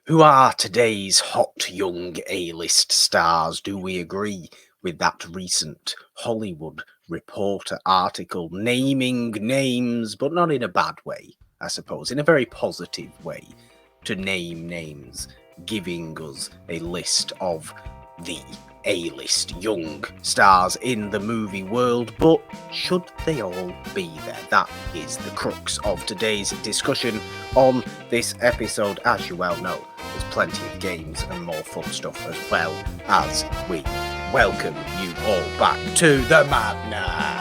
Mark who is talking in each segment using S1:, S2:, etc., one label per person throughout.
S1: Who are today's hot young A-list stars? Do we agree with that recent Hollywood Reporter article naming names, but not in a bad way, I suppose, in a very positive way, to name names, giving us a list of the A-list young stars in the movie world, but should they all be there? That is the crux of today's discussion on this episode. As you well know, there's plenty of games and more fun stuff, as well as we welcome you all back to the madness.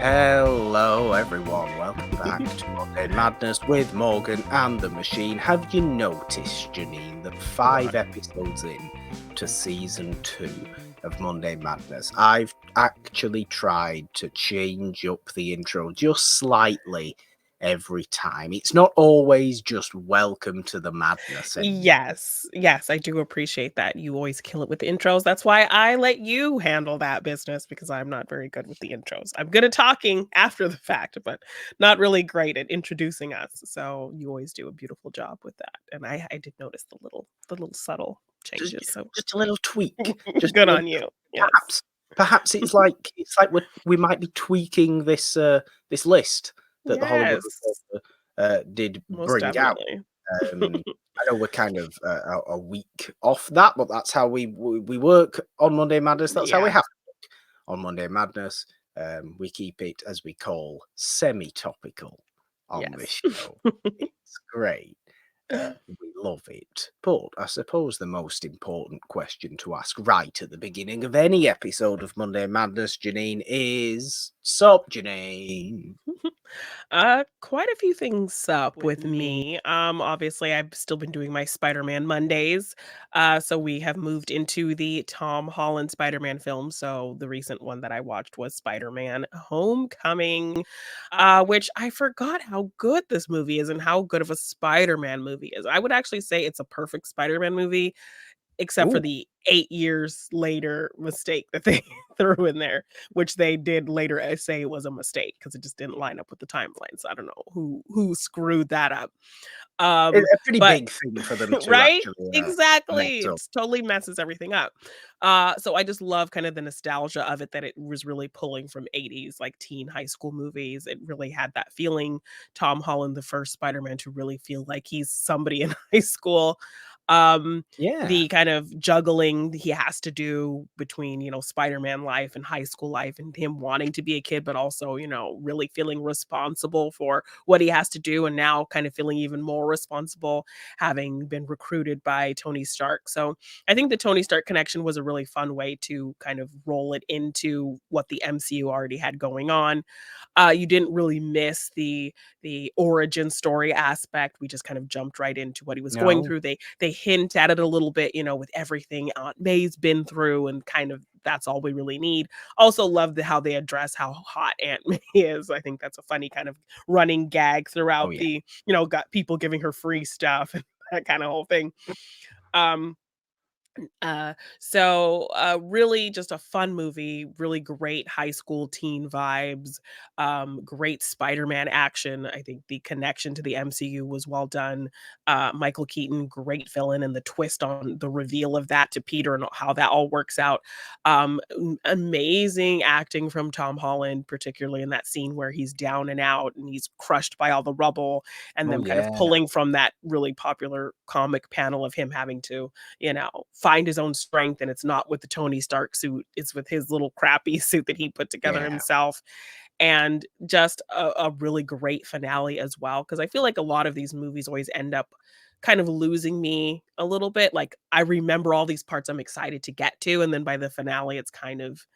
S1: Hello everyone, welcome back to Monday Madness with Morgan and the Machine. Have you noticed, Jeannine, that 5 episodes in to season 2 of Monday Madness, I've actually tried to change up the intro just slightly every time. It's not always just welcome to the madness anymore.
S2: Yes, I do appreciate that. You always kill it with the intros. That's why I let you handle that business, because I'm not very good with the intros. I'm good at talking after the fact, but not really great at introducing us. So you always do a beautiful job with that. And I did notice the little subtle changes. So
S1: Just a little tweak. Just
S2: good on you. Yes.
S1: Perhaps it's like we might be tweaking this this list that the Hollywood
S2: Yes.
S1: Reporter did
S2: Most
S1: bring out.
S2: definitely.
S1: I know we're kind of a week off that, but that's how we work on Monday Madness. That's how we
S2: Yeah.
S1: have to work on Monday Madness. We keep it, as we call, semi-topical on this
S2: Yes.
S1: show. It's great. We love it. But I suppose the most important question to ask right at the beginning of any episode of Monday Madness, Jeannine, is sup, Jeannine?
S2: Quite a few things up with me. Obviously I've still been doing my Spider-Man Mondays. So we have moved into the Tom Holland Spider-Man film. So the recent one that I watched was Spider-Man Homecoming, which I forgot how good this movie is and how good of a Spider-Man movie is. I would actually say it's a perfect Spider-Man movie, except for
S1: Ooh,
S2: the 8 years later mistake that they threw in there, which they did later say it was a mistake because it just didn't line up with the timelines. I don't know who screwed that up.
S1: it's
S2: Um,
S1: a pretty
S2: but
S1: big thing for them to
S2: right?
S1: actually mess
S2: Exactly.
S1: up.
S2: It totally messes everything up. So I just love kind of the nostalgia of it, that it was really pulling from 80s, like teen high school movies. It really had that feeling. Tom Holland, the first Spider-Man to really feel like he's somebody in high school.
S1: Yeah.
S2: The kind of juggling he has to do between, Spider-Man life and high school life, and him wanting to be a kid, but also, really feeling responsible for what he has to do, and now kind of feeling even more responsible having been recruited by Tony Stark. So I think the Tony Stark connection was a really fun way to kind of roll it into what the MCU already had going on. You didn't really miss the origin story aspect. We just kind of jumped right into what he was going
S1: No.
S2: through. They hint at it a little bit, with everything Aunt May's been through, and kind of that's all we really need. Also love how they address how hot Aunt May is. I think that's a funny kind of running gag
S1: Oh
S2: throughout
S1: yeah.
S2: the, got people giving her free stuff and that kind of whole thing. Um, really just a fun movie, really great high school teen vibes, great Spider-Man action. I think the connection to the MCU was well done. Michael Keaton, great villain, and the twist on the reveal of that to Peter and how that all works out. Amazing acting from Tom Holland, particularly in that scene where he's down and out and he's crushed by all the rubble, and
S1: Oh
S2: them kind of
S1: yeah.
S2: pulling from that really popular comic panel of him having to, find his own strength. And it's not with the Tony Stark suit, it's with his little crappy suit that he put together
S1: Yeah.
S2: himself. And just a really great finale as well. Cause I feel like a lot of these movies always end up kind of losing me a little bit. Like, I remember all these parts I'm excited to get to. And then by the finale, it's kind of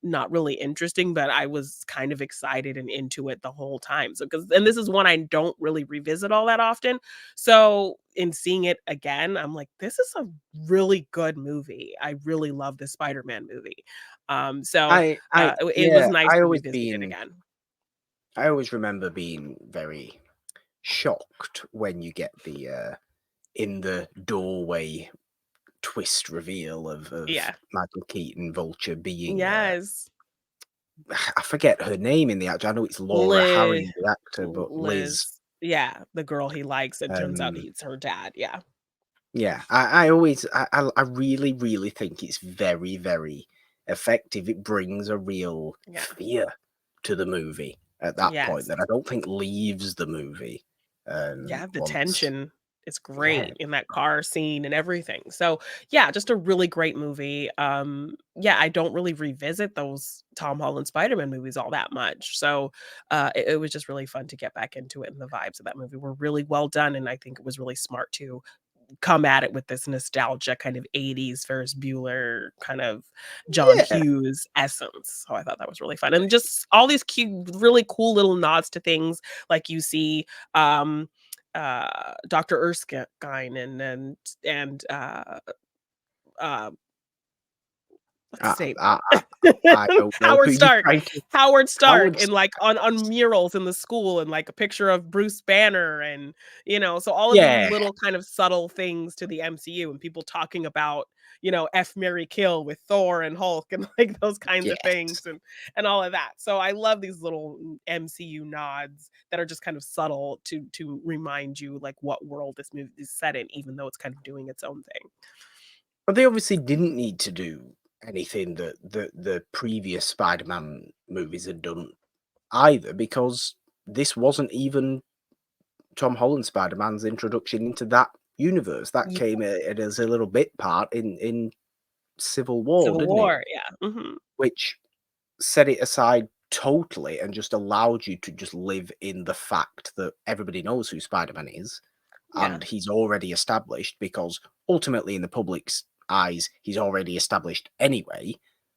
S2: not really interesting, but I was kind of excited and into it the whole time. So, and this is one I don't really revisit all that often. So in seeing it again, I'm like, this is a really good movie. I really love the Spider-Man movie. It was
S1: Yeah,
S2: nice to revisit it again.
S1: I always remember being very shocked when you get the in the doorway twist reveal of
S2: Yeah.
S1: Michael Keaton Vulture being
S2: Yes.
S1: I forget her name in the actor. I know it's Laura
S2: Liz
S1: Harry, the actor, but Liz.
S2: Liz. Yeah, the girl he likes, it turns out
S1: Um,
S2: he's her dad, yeah.
S1: yeah, I always, I really, really think it's very, very effective. It brings a real
S2: Yeah.
S1: fear to the movie at that point
S2: Yes.
S1: that I don't think leaves the movie.
S2: Yeah, the
S1: Once,
S2: tension is
S1: yeah,
S2: great in that car scene and everything. So, yeah, just a really great movie. Yeah, I don't really revisit those Tom Holland Spider-Man movies all that much. So, it was just really fun to get back into it, and the vibes of that movie were really well done, and I think it was really smart to come at it with this nostalgia kind of 80s Ferris Bueller, kind of John
S1: yeah.
S2: Hughes essence. So I thought that was really fun. And just all these cute, really cool little nods to things like you see um Dr. Erskine and uh what's
S1: I,
S2: his name?
S1: I, I don't know who
S2: Howard
S1: you're
S2: Stark.
S1: trying to.
S2: Howard Stark
S1: Howard.
S2: in, like, on murals in the school and, like, a picture of Bruce Banner and, so all of these
S1: Yeah,
S2: little kind of subtle things to the MCU and people talking about, F, Marry, Kill with Thor and Hulk and, like, those kinds of things
S1: yes.
S2: and all of that. So I love these little MCU nods that are just kind of subtle to remind you, like, what world this movie is set in, even though it's kind of doing its own thing.
S1: But they obviously didn't need to do anything that the previous Spider-Man movies had done either, because this wasn't even Tom Holland Spider-Man's introduction into that universe. That
S2: Yeah.
S1: came as a little bit part in Civil War,
S2: Civil
S1: didn't it?
S2: War, yeah. Mhm.
S1: Which set it aside totally and just allowed you to just live in the fact that everybody knows who Spider-Man is,
S2: Yeah.
S1: and he's already established, because ultimately in the public's eyes he's already established anyway,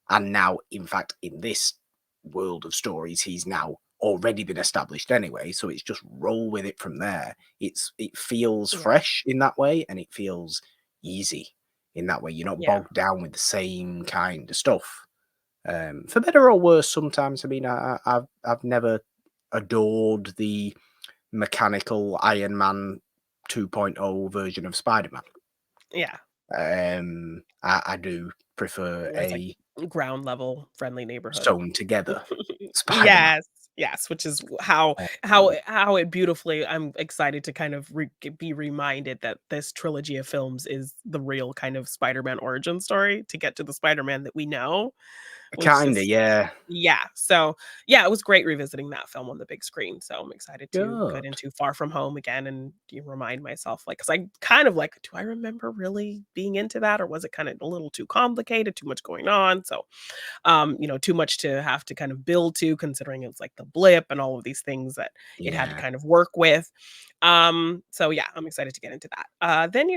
S1: and now in fact in this world of stories he's now already been established anyway, so it's just roll with it from there. It feels
S2: Yeah.
S1: fresh in that way, and it feels easy in that way. You're not
S2: Yeah.
S1: bogged down with the same kind of stuff, for better or worse. Sometimes, I mean, I've never adored the mechanical Iron Man 2.0 version of Spider-Man.
S2: Yeah.
S1: I do prefer
S2: Where it's like
S1: a
S2: ground level friendly neighborhood.
S1: sewn together Spider-Man.
S2: Yes, yes, which is how it beautifully I'm excited to kind of be reminded that this trilogy of films is the real kind of Spider-Man origin story to get to the Spider-Man that we know, which
S1: Kinda,
S2: is
S1: yeah.
S2: yeah, so, yeah, it was great revisiting that film on the big screen, so I'm excited to get
S1: Good.
S2: into Far From Home again and remind myself, like, because I kind of like, do I remember really being into that, or was it kinda a little too complicated, too much going on? So, too much to have to kind of build to, considering it's like the blip and all of these things that it had to
S1: Yeah.
S2: kind of work with. So yeah, I'm excited to get into that. Then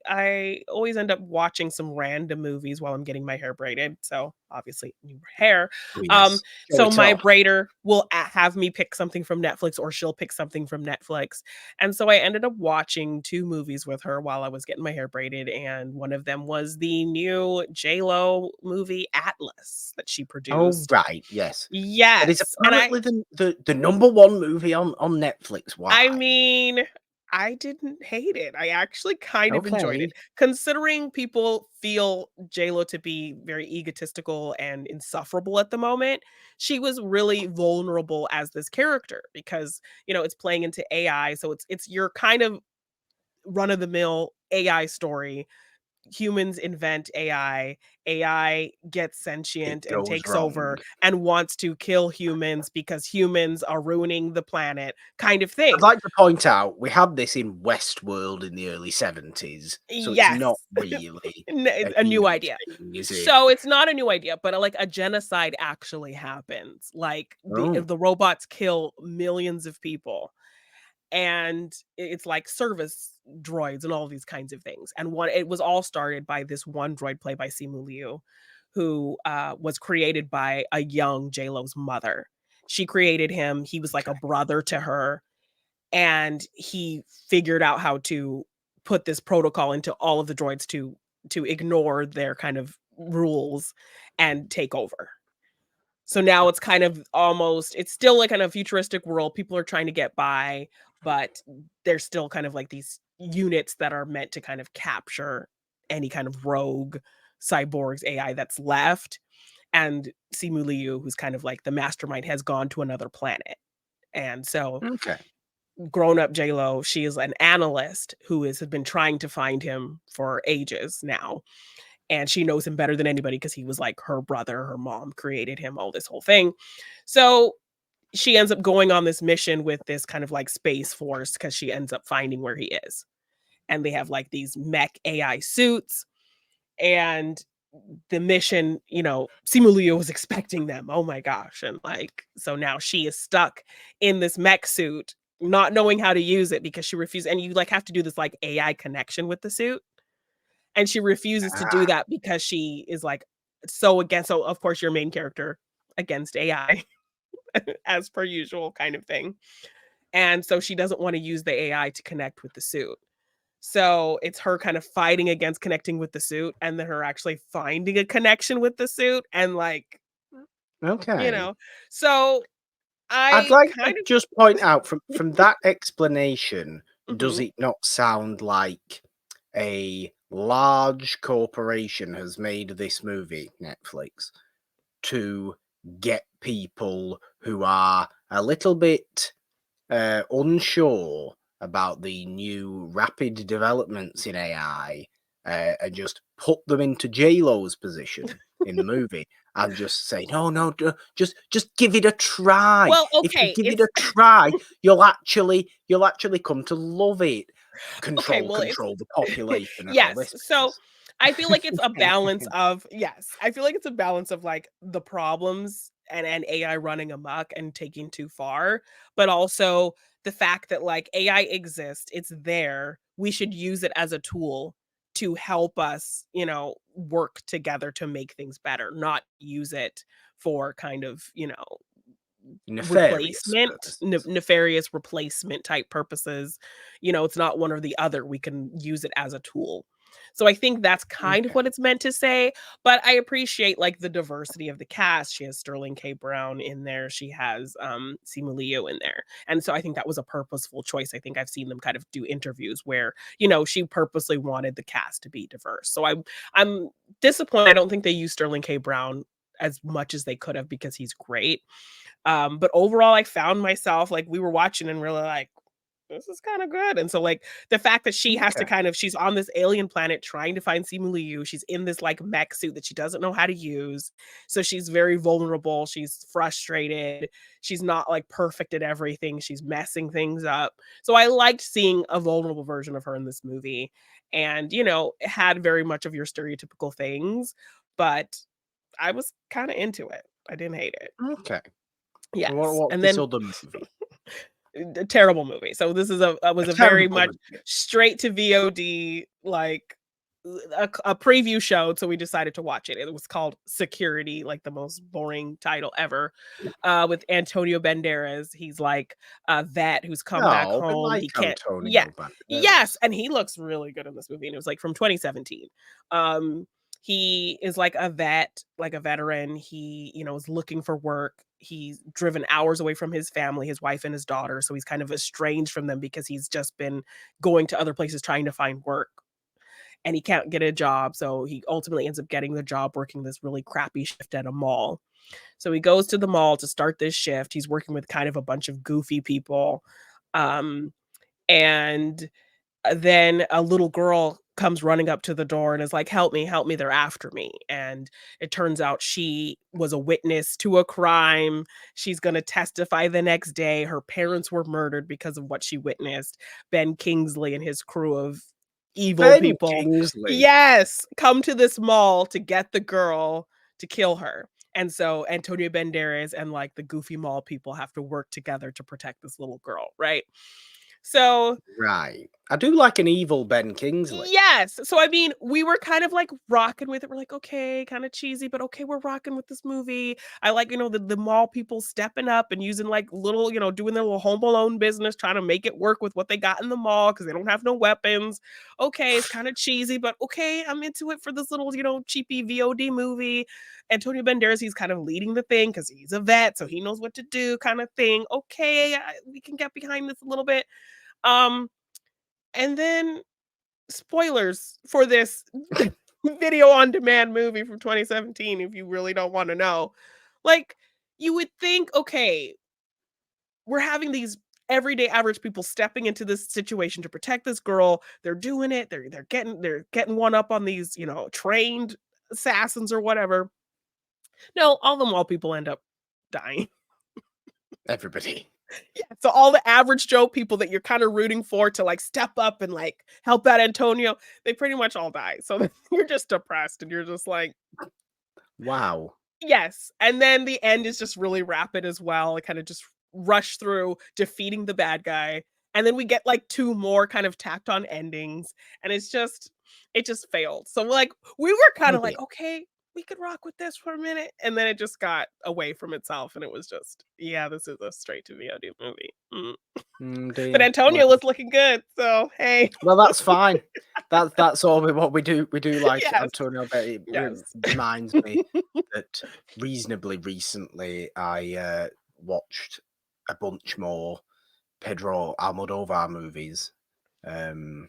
S2: I always end up watching some random movies while I'm getting my hair braided. So obviously new hair.
S1: Oh,
S2: Um,
S1: yes. Show
S2: so
S1: it
S2: my
S1: off.
S2: braider will have me pick something from Netflix or she'll pick something from Netflix. And so I ended up watching two movies with her while I was getting my hair braided, and one of them was the new J-Lo movie Atlas that she
S1: Oh,
S2: produced.
S1: right, yes. It is
S2: Yes, and
S1: apparently the number one movie on Netflix.
S2: I
S1: Why?
S2: mean, I didn't hate it. I actually kind of enjoyed it,
S1: Okay.
S2: considering people feel Lo to be very egotistical and insufferable at the moment. She was really vulnerable as this character because, it's playing into AI, so it's your kind of run of the mill AI story. Humans invent AI, AI gets
S1: It
S2: sentient and
S1: goes
S2: takes
S1: wrong.
S2: over and wants to kill humans because humans are ruining the planet, kind of
S1: I'd
S2: thing.
S1: like to point out we had this in Westworld in the early 70s, so it's
S2: Yes.
S1: not really
S2: It's
S1: a
S2: a new
S1: new
S2: idea.
S1: thing, is it?
S2: So it's not a new idea, but, like, a genocide actually happens. Like,
S1: Oh,
S2: the robots kill millions of people, and it's like service droids and all these kinds of things. And it was all started by this one droid played by Simu Liu, who was created by a young J-Lo's mother. She created him. He was like
S1: okay.
S2: a brother to her, and he figured out how to put this protocol into all of the droids to ignore their kind of rules and take over. So now it's kind of almost it's still like in a futuristic world, people are trying to get by, but there's still kind of like these units that are meant to kind of capture any kind of rogue cyborgs AI that's left. and Simu Liu, who's kind of like the mastermind, has gone to another planet. And so
S1: Okay.
S2: grown up J-Lo, she is an analyst who has been trying to find him for ages now. And she knows him better than anybody because he was like her brother, her mom created him, all this whole thing. So she ends up going on this mission with this kind of like space force because she ends up finding where he is. And they have like these mech AI suits. And the mission, Simu Liu was expecting them. Oh my gosh. And like, so now she is stuck in this mech suit, not knowing how to use it because she refused. And you like have to do this like AI connection with the suit. And she refuses to do
S1: Ah,
S2: that because she is like so against. So, of course, your main character against AI, as per usual, kind of thing. And so she doesn't want to use the AI to connect with the suit. So it's her kind of fighting against connecting with the suit and then her actually finding a connection with the suit and like, you
S1: okay.
S2: know. So
S1: I'd
S2: I
S1: like to
S2: kind
S1: just point out from that explanation,
S2: of
S1: does
S2: mhm.
S1: it not sound like a large corporation has made this movie, Netflix, to get people who are a little bit unsure about the new rapid developments in AI, and just put them into J-Lo's position in the movie and just say, no, no, just give it a try.
S2: Well,
S1: If you
S2: okay,
S1: give it
S2: it's
S1: a try, you'll actually come to love it.
S2: okay,
S1: Control,
S2: well, it's
S1: control the population and all
S2: yes.
S1: this
S2: So
S1: business.
S2: I feel like it's a balance of yes. I feel like it's a balance of like the problems and AI running amok and taking too far, but also the fact that like AI exists, it's there. We should use it as a tool to help us, work together to make things better, not use it for kind of,
S1: Nefarious purposes.
S2: nefarious replacement type purposes. It's not one or the other. We can use it as a tool. So I think that's kind of
S1: Okay.
S2: what it's meant to say, but I appreciate like the diversity of the cast. She has Sterling K. Brown in there. She has Simu Liu in there. And so I think that was a purposeful choice. I think I've seen them kind of do interviews where, she purposely wanted the cast to be diverse. So I'm disappointed. I don't think they used Sterling K. Brown as much as they could have because he's great. But overall, I found myself like we were watching and really like, this is kind of good. And so, like, the fact that she has to
S1: Okay.
S2: kind of, she's on this alien planet trying to find Simu Liu. She's in this like mech suit that she doesn't know how to use. So she's very vulnerable. She's frustrated. She's not like perfect at everything. She's messing things up. So I liked seeing a vulnerable version of her in this movie. And, it had very much of your stereotypical things, but I was kind of into it. I didn't hate it.
S1: Okay.
S2: Yes,
S1: What's
S2: and
S1: this
S2: then
S1: other movie?
S2: a terrible movie. So this is a
S1: A
S2: was a very
S1: terrible
S2: much
S1: movie.
S2: straight to VOD, like, a preview show, so we decided to watch it. It was called Security, like the most boring title ever, with Antonio Banderas. He's like a vet who's come back
S1: No, we
S2: home.
S1: like
S2: He can't yeah.
S1: Antonio
S2: Yes,
S1: Banderas.
S2: and he looks really good in this movie, and it was, like, from 2017. Um, he is like a vet, like a veteran. He, is looking for work. He's driven hours away from his family, his wife and his daughter, so he's kind of estranged from them because he's just been going to other places trying to find work, and he can't get a job, so he ultimately ends up getting the job working this really crappy shift at a mall. So he goes to the mall to start this shift. He's working with kind of a bunch of goofy people, um, and then a little girl comes running up to the door and is like, help me, they're after me." And it turns out she was a witness to a crime. She's going to testify the next day. Her parents were murdered because of what she witnessed. Ben Kingsley and his crew of evil
S1: Ben
S2: people,
S1: Kingsley.
S2: yes, come to this mall to get the girl to kill her. And so Antonio Banderas and like the goofy mall people have to work together to protect this little girl, right? So
S1: Right. I do like an evil Ben Kingsley.
S2: yes. So, I mean, we were kind of like rocking with it. We're like, okay, kind of cheesy, but okay, we're rocking with this movie. I like, the mall people stepping up and using like little, doing their little home alone business, trying to make it work with what they got in the mall because they don't have no weapons. Okay, it's kind of cheesy, but okay, I'm into it for this little, cheapy VOD movie. Antonio Banderas, he's kind of leading the thing because he's a vet, so he knows what to do, kind of thing. Okay, we can get behind this a little bit. Um, and then spoilers for this. video on demand movie from 2017 if you really don't want to know. Like, you would think, okay, we're having these everyday average people stepping into this situation to protect this girl. They're doing it. They're getting one up on these, trained assassins or whatever. No, all the mall people end up dying.
S1: Everybody.
S2: Yeah, so all the average Joe people that you're kind of rooting for to like step up and like help out Antonio, they pretty much all die. So you're just depressed and you're just like,
S1: Wow.
S2: yes. And then the end is just really rapid as well. It kind of just rush through defeating the bad guy. And then we get like two more kind of tacked on endings. And it just failed. So like we were kind of like,
S1: Maybe.
S2: okay, we could rock with this for a minute. And then it just got away from itself. And it was just, yeah, this is a straight to VOD movie. But
S1: Dear.
S2: Antonio was looking good. So hey.
S1: Well, that's fine. That's all what we do. We do like
S2: Yes.
S1: Antonio, but it
S2: Yes.
S1: reminds me that reasonably recently I watched a bunch more Pedro Almodovar movies. The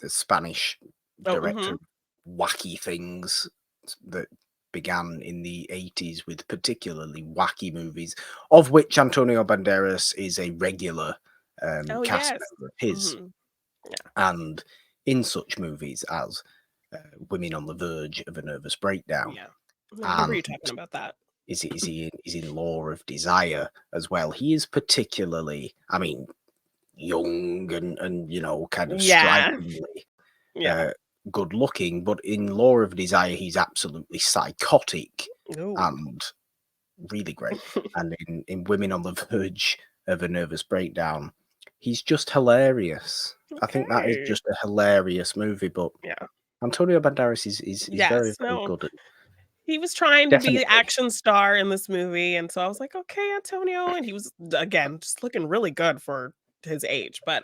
S1: Spanish
S2: Oh,
S1: director of wacky things that began in the 80s with particularly wacky movies, of which Antonio Banderas is a regular
S2: oh
S1: cast
S2: yes.
S1: member of his.
S2: hmm
S1: And in such movies as Women on the Verge of a Nervous Breakdown,
S2: Yeah. I remember
S1: and
S2: you talking about that.
S1: is in Law of Desire as well. He is particularly, I mean, young and kind of
S2: Yeah.
S1: strikingly
S2: Yeah.
S1: good looking, but in Law of Desire he's absolutely psychotic
S2: Ooh.
S1: and really great. And in Women on the Verge of a Nervous Breakdown, he's just hilarious. I think that is
S2: Okay.
S1: just a hilarious movie, but
S2: Yeah.
S1: Antonio Banderas is very,
S2: Yes.
S1: very
S2: No.
S1: good. And
S2: He was trying to be the
S1: definitely.
S2: action star in this movie, and so I was like, "Okay, Antonio," and he was, again, just looking really good for his age, but,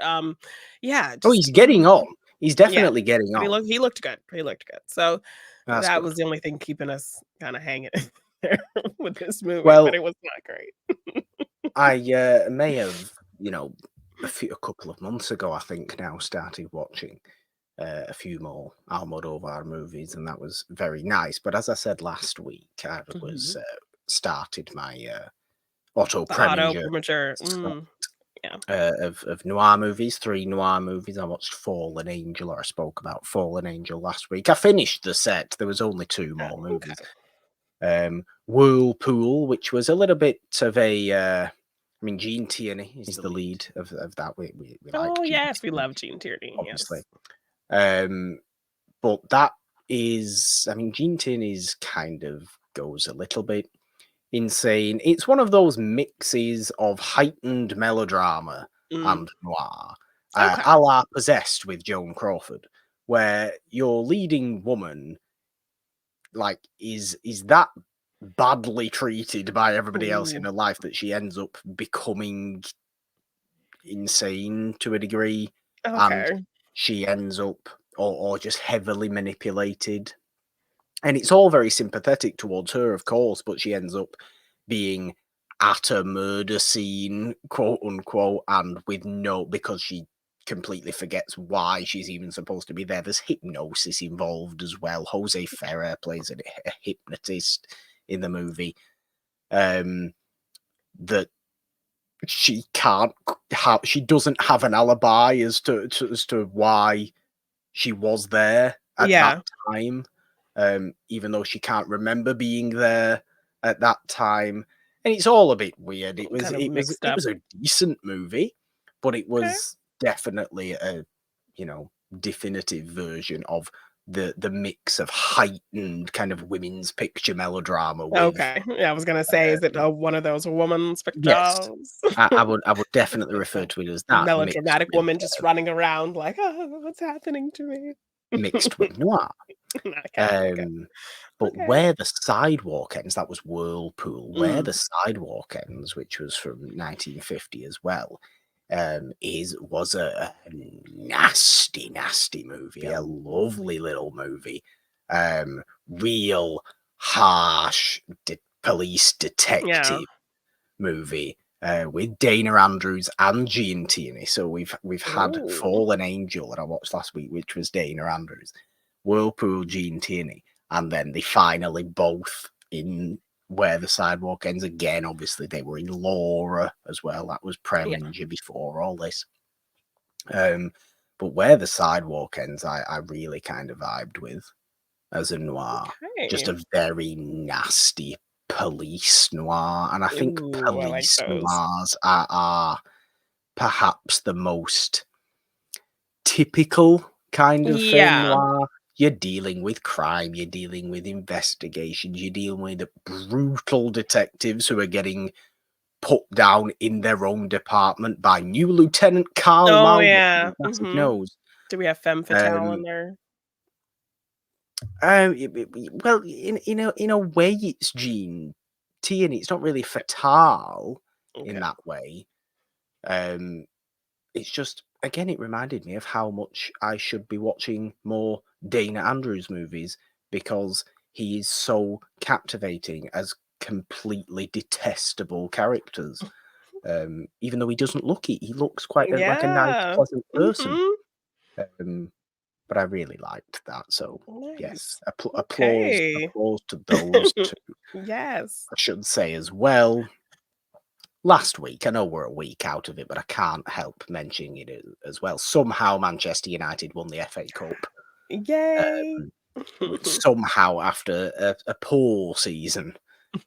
S2: yeah,
S1: Oh,
S2: just
S1: he's getting on. He's
S2: yeah,
S1: definitely getting
S2: but
S1: on.
S2: he looked good, he looked good, so
S1: That's
S2: that
S1: good.
S2: was the only thing keeping us kinda hanging there with this movie, but
S1: Well,
S2: it was not great.
S1: I may have, a couple of months ago, I think now started watching a few more Almodovar movies, and that was very nice. But as I said last week, I was
S2: Mhm.
S1: started my auto
S2: The auto
S1: preminger
S2: premature,
S1: slot,
S2: yeah.
S1: of noir movies, 3 noir movies. I watched Fallen Angel, or I spoke about Fallen Angel last week. I finished the set. There was only 2 more
S2: Oh,
S1: movies.
S2: okay.
S1: Whirlpool, which was a little bit of a, I mean, Gene Tierney is the lead of that. We like
S2: Oh,
S1: Gene
S2: yes, we
S1: Tierney,
S2: love Gene Tierney,
S1: obviously.
S2: yes.
S1: But that is, I mean, Gene Tierney's kind of goes a little bit insane. It's one of those mixes of heightened melodrama
S2: Mm,
S1: and noir,
S2: okay.
S1: a la Possessed with Joan Crawford, where your leading woman is that badly treated by everybody else in
S2: Ooh,
S1: her life that she ends up becoming insane to a degree, and
S2: okay.
S1: she ends up or just heavily manipulated. And it's all very sympathetic towards her, of course, but she ends up being at a murder scene, quote unquote, and with no, because she completely forgets why she's even supposed to be there. There's hypnosis involved as well. Jose Ferrer plays a hypnotist in the movie. That she can't have, she doesn't have an alibi as to why she was there at that
S2: Yeah,
S1: time, even though she can't remember being there at that time. And it's all a bit weird.
S2: kind of mixed
S1: It
S2: up.
S1: was a decent movie, but it
S2: Okay.
S1: was definitely a you know definitive version of the mix of heightened kind of women's picture melodrama with
S2: Okay. Yeah, I was gonna say, is it, one of those woman's
S1: yes,
S2: pictures?
S1: I would definitely refer to it as that mixed
S2: Melodramatic
S1: with
S2: woman just running around like, "Oh, what's happening to me?"
S1: mixed with noir.
S2: Okay, okay,
S1: Um, but
S2: okay.
S1: where the sidewalk ends, that was Whirlpool. Where the
S2: Mm.
S1: sidewalk ends, which was from 1950 as well, is was a nasty, nasty movie, a lovely little movie, real harsh police
S2: Yeah.
S1: detective movie. With Dana Andrews and Gene Tierney. So we've had
S2: Ooh.
S1: Fallen Angel that I watched last week, which was Dana Andrews. Whirlpool, Gene Tierney, and then they finally both in Where the Sidewalk Ends again. Obviously, they were in Laura as well. That was
S2: Yeah.
S1: Preminger before all this. But Where the Sidewalk Ends, I really kind of vibed with as a noir. Just
S2: Okay.
S1: a very nasty police noir. And I think
S2: Ooh, I like
S1: police
S2: those.
S1: noirs are perhaps the most typical kind of film
S2: Yeah.
S1: noir. You're dealing with crime, you're dealing with investigations, you're dealing with brutal detectives who are getting put down in their own department by new Lieutenant Carl
S2: Oh,
S1: Malden
S2: yeah.
S1: with a massive
S2: Mhm.
S1: nose.
S2: Do we have femme fatale in
S1: Um,
S2: there?
S1: well, in a way, it's Gene Tierney. It's not really fatale in
S2: Okay.
S1: that way. Um, it's just again, it reminded me of how much I should be watching more Dana Andrews movies because he is so captivating as completely detestable characters. Even though he doesn't look it, he looks quite like a nice,
S2: Yeah.
S1: pleasant person.
S2: Mhm.
S1: Um, but I really liked that. So yes,
S2: Nice. Okay.
S1: applause to those two.
S2: Yes.
S1: I should say as well. Last week, I know we're a week out of it, but I can't help mentioning it as well. Somehow Manchester United won the FA Cup.
S2: Yay.
S1: Which somehow, after a poor season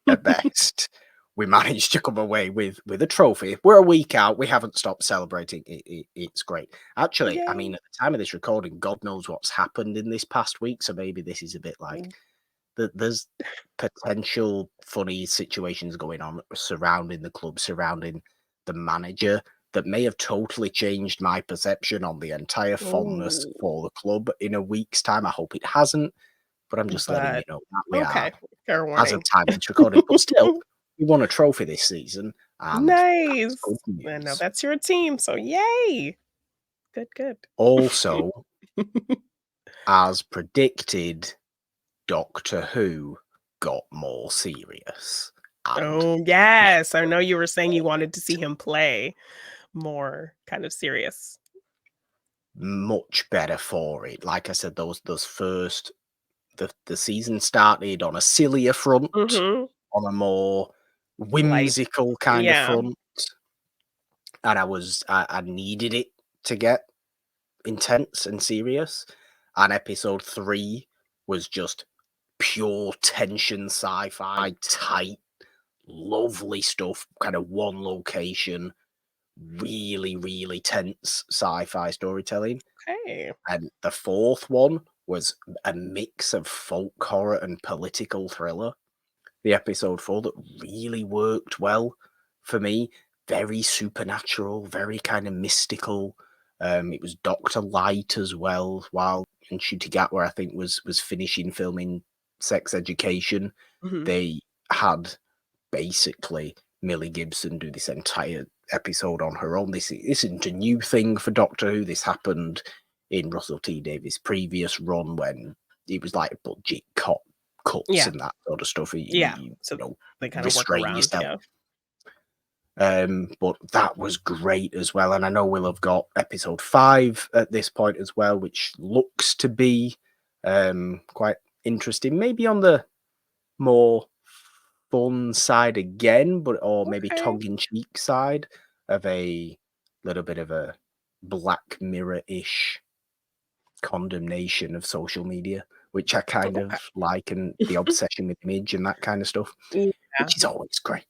S1: at best, we managed to come away with a trophy. We're a week out. We haven't stopped celebrating. It's great. Actually, I
S2: Yay.
S1: mean, at the time of this recording, God knows what's happened in this past week. So maybe this is a bit like there's potential funny situations going on surrounding the club, surrounding the manager that may have totally changed my perception on the entire fondness
S2: Ooh,
S1: for the club in a week's time. I hope it hasn't, but I'm just letting you
S2: but
S1: know that we are,
S2: okay, fair
S1: as of
S2: warning.
S1: time of this recording. But still, we won a trophy this season, and that's
S2: Nice.
S1: good
S2: I know
S1: news.
S2: that's your team, so yay. Good, good.
S1: Also, as predicted, Doctor Who got more serious and
S2: Oh, yes. I know you were saying you wanted to see him play more kind of serious.
S1: much better for it. Like I said, those first the season started on a sillier front,
S2: Mhm.
S1: on a more
S2: Light.
S1: whimsical kind of
S2: Yeah.
S1: front, and I needed it to get intense and serious. And episode 3 was just pure tension sci-fi, tight, lovely stuff, kind of one location, really, really tense sci-fi storytelling.
S2: Okay.
S1: And the fourth one was a mix of folk horror and political thriller. The episode 4 that really worked well for me. Very supernatural, very kind of mystical. It was Dr. Light as well, while in Shutigatwa, I think, was finishing filming Sex Education.
S2: Mhm.
S1: They had basically Millie Gibson do this entire episode on her own. This isn't a new thing for Doctor Who. This happened in Russell T Davies' previous run when it was like budget cuts
S2: Yeah.
S1: and that sort of stuff.
S2: Yeah.
S1: You
S2: So
S1: know,
S2: they kinda work
S1: restrain
S2: around,
S1: yourself.
S2: yeah.
S1: But that was great as well. And I know we'll have got episode 5 at this point as well, which looks to be quite interesting. Maybe on the more fun side again, but or maybe
S2: Okay.
S1: tongue-in-cheek side of a little bit of a Black Mirror-ish condemnation of social media, which I kind
S2: Okay.
S1: of like, and the obsession with image and that kind of stuff,
S2: Yeah.
S1: which is always great.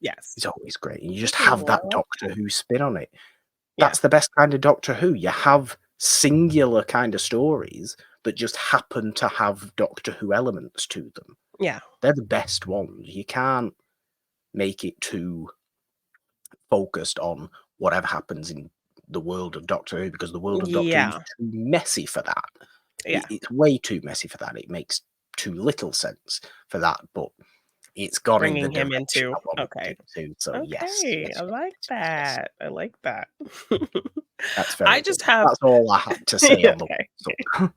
S2: Yes.
S1: It's always great. And you just have
S2: Ooh, I
S1: that
S2: like
S1: Doctor Who spin on it.
S2: yeah.
S1: That's the best kind of Doctor Who. You have singular kind of stories that just happen to have Doctor Who elements to them.
S2: Yeah.
S1: They're the best ones. You can't make it too focused on whatever happens in the world of Doctor Who because the world of Doctor Who is
S2: Yeah.
S1: too messy for that.
S2: Yeah.
S1: It's way too messy for that. It makes too little sense for that, but it's gone in the
S2: Bringing him
S1: direction
S2: into
S1: I want
S2: okay.
S1: it to. So yes,
S2: Okay, I
S1: yes, yes,
S2: like
S1: yes, yes, yes.
S2: that. I like that.
S1: That's
S2: I
S1: very good.
S2: just have
S1: That's all I had to say on the
S2: okay.
S1: so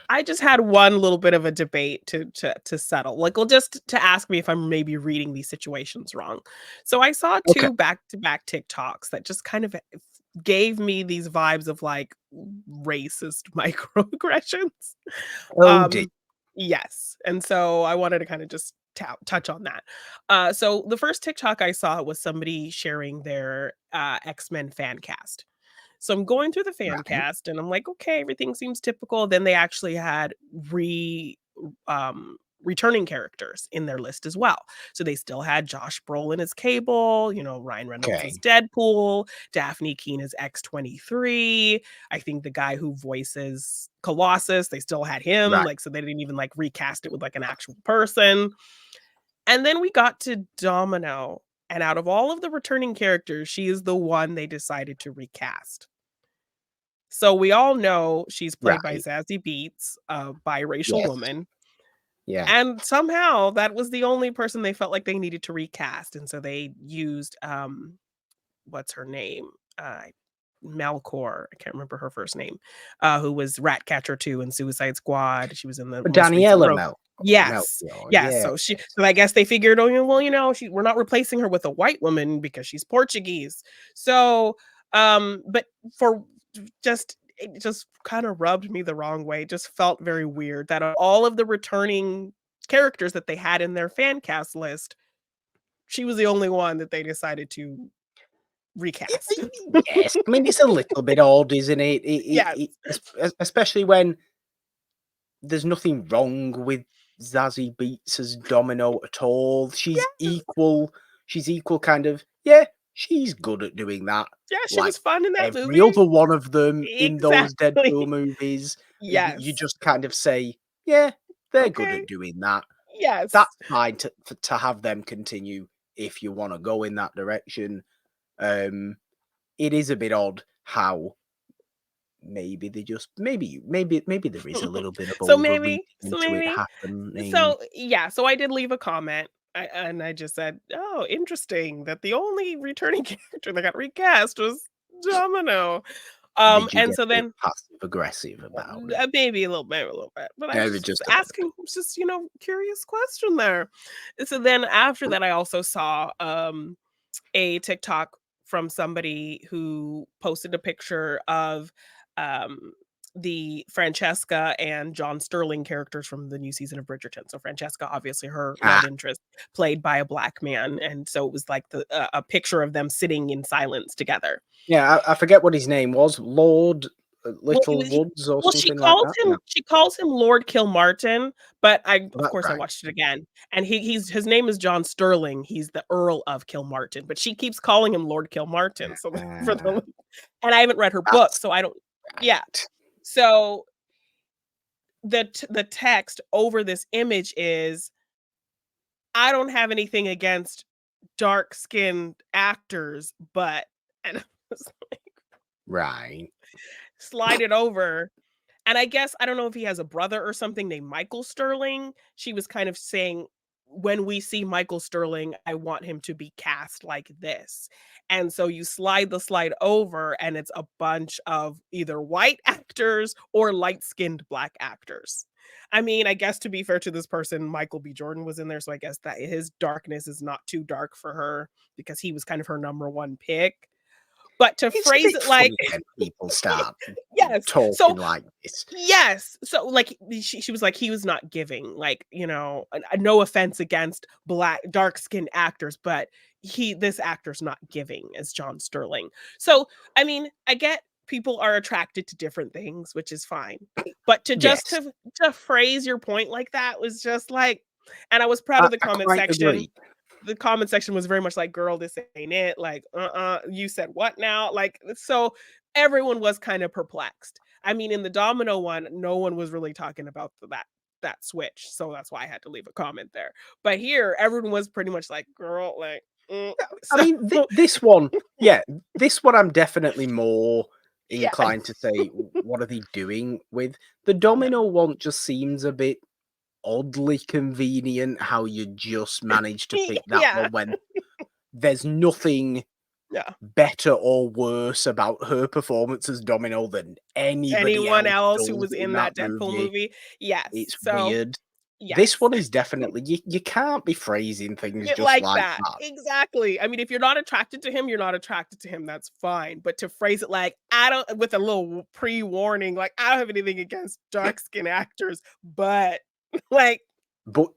S2: I just had one little bit of a debate to settle. Like, well, just to ask me if I'm maybe reading these situations wrong. So I saw
S1: okay.
S2: 2 back-to-back TikToks that just kind of gave me these vibes of like racist microaggressions.
S1: Oh, dear.
S2: Um, yes. And so I wanted to kind of just touch on that. So the first TikTok I saw was somebody sharing their X-Men fan cast. So I'm going through the fan
S1: Right.
S2: cast and I'm like, okay, everything seems typical. Then they actually had um returning characters in their list as well. So they still had Josh Brolin as Cable, Ryan Reynolds as
S1: Okay.
S2: Deadpool, Daphne Keane as X-23. I think the guy who voices Colossus, they still had him,
S1: Right.
S2: like, so they didn't even like recast it with like an actual person. And then we got to Domino, and out of all of the returning characters, she is the one they decided to recast. So we all know she's played by
S1: Right.
S2: Zazie Beetz, a biracial
S1: Yes.
S2: woman,
S1: Yeah.
S2: and somehow that was the only person they felt like they needed to recast, and so they used, what's her name? Melkor, I can't remember her first name, who was Ratcatcher 2 in Suicide Squad. She was in the most recent
S1: Daniela
S2: Rogue. Yes.
S1: Melchior.
S2: Yes,
S1: Yeah.
S2: so I guess they figured, "Oh, yeah, well, we're not replacing her with a white woman because she's Portuguese." So, but for just it just kinda rubbed me the wrong way, it just felt very weird that of all of the returning characters that they had in their fan cast list, she was the only one that they decided to recast.
S1: Yes. I mean, it's a little bit odd, isn't it?
S2: Yes.
S1: Especially when there's nothing wrong with Zazie Beetz as Domino at all.
S2: Yes.
S1: She's equal kind of, yeah, she's good at doing that.
S2: Yeah, she
S1: Like
S2: was fun in that
S1: every
S2: movie.
S1: other one of them in those Deadpool
S2: Exactly.
S1: movies. You
S2: Yes.
S1: just kind of say, yeah, they're good
S2: Okay.
S1: at doing that.
S2: Yes.
S1: That's fine to have them continue if you want to go in that direction. It is a bit odd how maybe they just maybe there is a little bit of
S2: So
S1: overreaching
S2: maybe so
S1: into it
S2: maybe
S1: happening.
S2: so, yeah, so I did leave a comment, and I just said, "Oh, interesting that the only returning character that got recast was Domino."
S1: Did you
S2: And
S1: get
S2: so
S1: a bit
S2: then
S1: passive aggressive about it?
S2: maybe a little bit, but I
S1: Maybe
S2: just was
S1: just a little
S2: asking, was just, curious question there. And so then after that, I also saw, a TikTok from somebody who posted a picture of um, the Francesca and John Sterling characters from the new season of Bridgerton. So Francesca, obviously her
S1: ah,
S2: love interest, played by a black man, and so it was like a picture of them sitting in silence together.
S1: yeah, I forget what his name was, Lord
S2: Well,
S1: Little Woods or
S2: well,
S1: something like that. Yeah,
S2: she calls him Lord Kilmartin, but of
S1: that's
S2: course, I
S1: right.
S2: watched it again, and his name is John Sterling, he's the Earl of Kilmartin, but she keeps calling him Lord Kilmartin, so for
S1: Uh,
S2: the and I haven't read her book,
S1: that's
S2: so I don't. Yeah.
S1: right.
S2: So the text over this image is, "I don't have anything against dark-skinned actors, but," and I was like,
S1: Right.
S2: slide it over. And I guess I don't know if he has a brother or something named Michael Sterling. She was kind of saying, "When we see Michael Sterling, I want him to be cast like this." And so you slide the slide over, and it's a bunch of either white actors or light-skinned black actors. I mean, I guess to be fair to this person, Michael B. Jordan was in there, so I guess that his darkness is not too dark for her because he was kind of her number one pick. But to
S1: It's a
S2: phrase
S1: bit
S2: it like
S1: funny when people start
S2: yes. So
S1: talking like this.
S2: yes. So, like, she was like, "He was not giving," like, no offense against black dark-skinned actors, but this actor's not giving as John Sterling. So, I mean, I get people are attracted to different things, which is fine. But to just
S1: Yes,
S2: to phrase your point like that was just like, and I was proud
S1: I
S2: of the
S1: I
S2: comment
S1: quite
S2: section.
S1: agree.
S2: The comment section was very much like, "Girl, this ain't it." Like, you said what now?" Like, so everyone was kind of perplexed. I mean, in the Domino one, no one was really talking about that switch, so that's why I had to leave a comment there. But here, everyone was pretty much like, "Girl, like,"
S1: I
S2: so
S1: mean, this one, yeah, this one I'm definitely more
S2: yeah,
S1: inclined to say, what are they doing with? The
S2: yeah,
S1: Domino one just seems a bit oddly convenient how you just managed to pick that
S2: yeah,
S1: one when there's nothing
S2: yeah.
S1: better or worse about her performance as Domino than anybody
S2: Anyone
S1: else
S2: else who
S1: does
S2: was
S1: in
S2: in
S1: that
S2: that Deadpool
S1: movie.
S2: movie? Yes.
S1: It's
S2: So
S1: weird. This
S2: Yes.
S1: one is definitely you can't be phrasing things
S2: It
S1: just
S2: like
S1: like
S2: that.
S1: that.
S2: Exactly. I mean, if you're not attracted to him, you're not attracted to him, that's fine, but to phrase it like, "I don't," with a little pre-warning, like, "I don't have anything against dark skin actors, but," like,
S1: But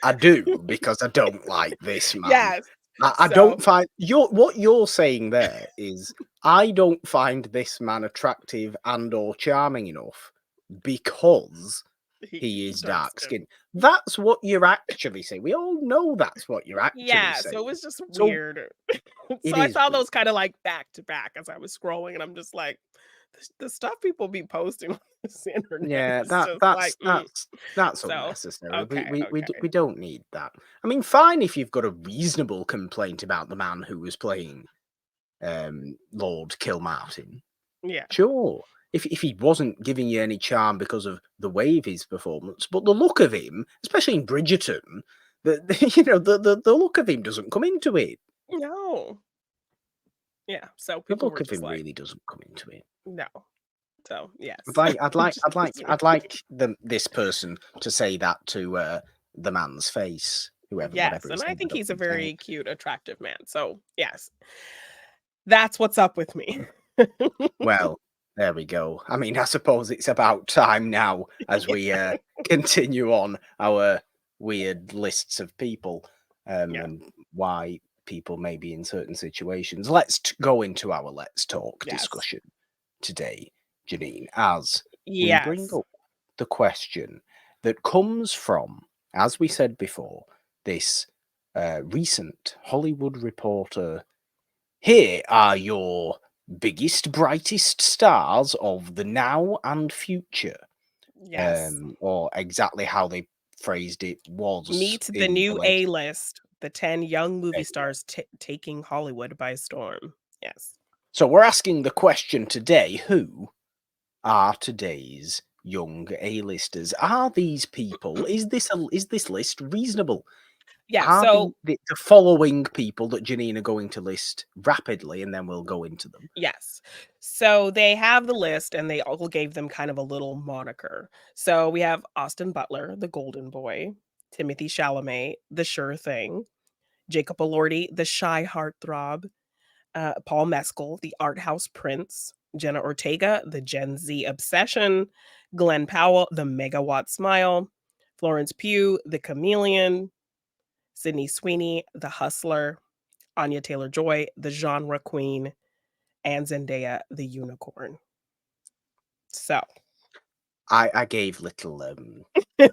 S1: I do, because I don't like this man.
S2: yes.
S1: I
S2: So
S1: don't find what you're saying there is, I don't find this man attractive and or charming enough because he
S2: he's
S1: is
S2: dark
S1: dark
S2: skin.
S1: skinned. That's what you're actually saying. We all know that's what you're actually
S2: Yeah, so it
S1: saying.
S2: was just
S1: So
S2: weird.
S1: it
S2: So I
S1: is
S2: saw
S1: weird.
S2: those kinda, like, back to back as I was scrolling, and I'm just like, the stuff people be posting on this internet
S1: Yeah,
S2: is
S1: that
S2: just like,
S1: that's that's that's
S2: So,
S1: unnecessary.
S2: okay,
S1: We
S2: okay.
S1: don't need that. I mean, fine if you've got a reasonable complaint about the man who was playing Lord Kilmartin.
S2: Yeah.
S1: Sure. If he wasn't giving you any charm because of the way of his performance, but the look of him, especially in Bridgerton, the look of him doesn't come into it.
S2: No. Yeah, so
S1: The
S2: people
S1: look
S2: were
S1: of
S2: just
S1: him
S2: like,
S1: really doesn't come into it.
S2: "No." So,
S1: I'd
S2: yes.
S1: like, I'd like,
S2: Just
S1: I'd like,
S2: sort of
S1: I'd like this person to say that to the man's face, whatever
S2: Yes, and
S1: his
S2: I
S1: name. I
S2: think
S1: don't
S2: he's a
S1: know his name.
S2: very cute, attractive man, so, yes. That's what's up with me.
S1: Well, there we go. I mean, I suppose it's about time now as we
S2: Yeah,
S1: continue on our weird lists of people
S2: yeah,
S1: and why people may be in certain situations. Let's go into our let's talk
S2: yes.
S1: discussion today, Janine, as we bring
S2: Yes.
S1: up the question that comes from, as we said before, this recent Hollywood Reporter. Here are your biggest, brightest stars of the now and future.
S2: Yes.
S1: Or exactly how they phrased it was
S2: Meet the
S1: in
S2: new
S1: relation.
S2: A-list, the 10 young movie
S1: There you go.
S2: stars taking Hollywood by storm. Yes.
S1: So we're asking the question today: who are today's young A-listers? Are these people? Is this list reasonable?
S2: Yeah,
S1: Are
S2: so
S1: the following people that Janine are going to list rapidly, and then we'll go into them?
S2: yes. So they have the list and they all gave them kind of a little moniker. So we have Austin Butler, the golden boy, Timothy Chalamet, the sure thing, Jacob Elordi, the shy heartthrob, Paul Mescal, the art house prince, Jenna Ortega, the Gen Z obsession, Glenn Powell, the megawatt smile, Florence Pugh, the chameleon, Sydney Sweeney, the hustler, Anya Taylor-Joy, the genre queen, and Zendaya, the unicorn. So,
S1: I gave little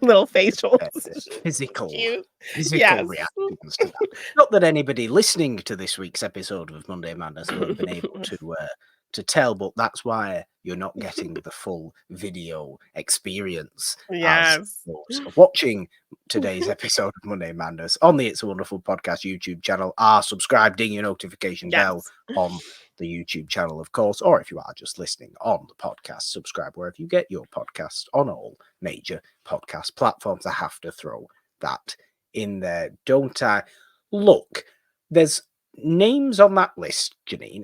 S2: little facials.
S1: uh, physical
S2: Cute.
S1: physical
S2: Yes.
S1: reactions to that. Not that anybody listening to this week's episode of Monday Madness will have been able to tell, but that's why you're not getting the full video experience as
S2: Yes.
S1: those watching today's episode of Monday Madness on the It's a Wonderful Podcast YouTube channel are subscribed, ding your notification bell
S2: Yes.
S1: on the YouTube channel, of course, or if you are just listening on the podcast, subscribe wherever you get your podcast on all major podcast platforms. I have to throw that in there, don't I? Look, there's names on that list, Janine.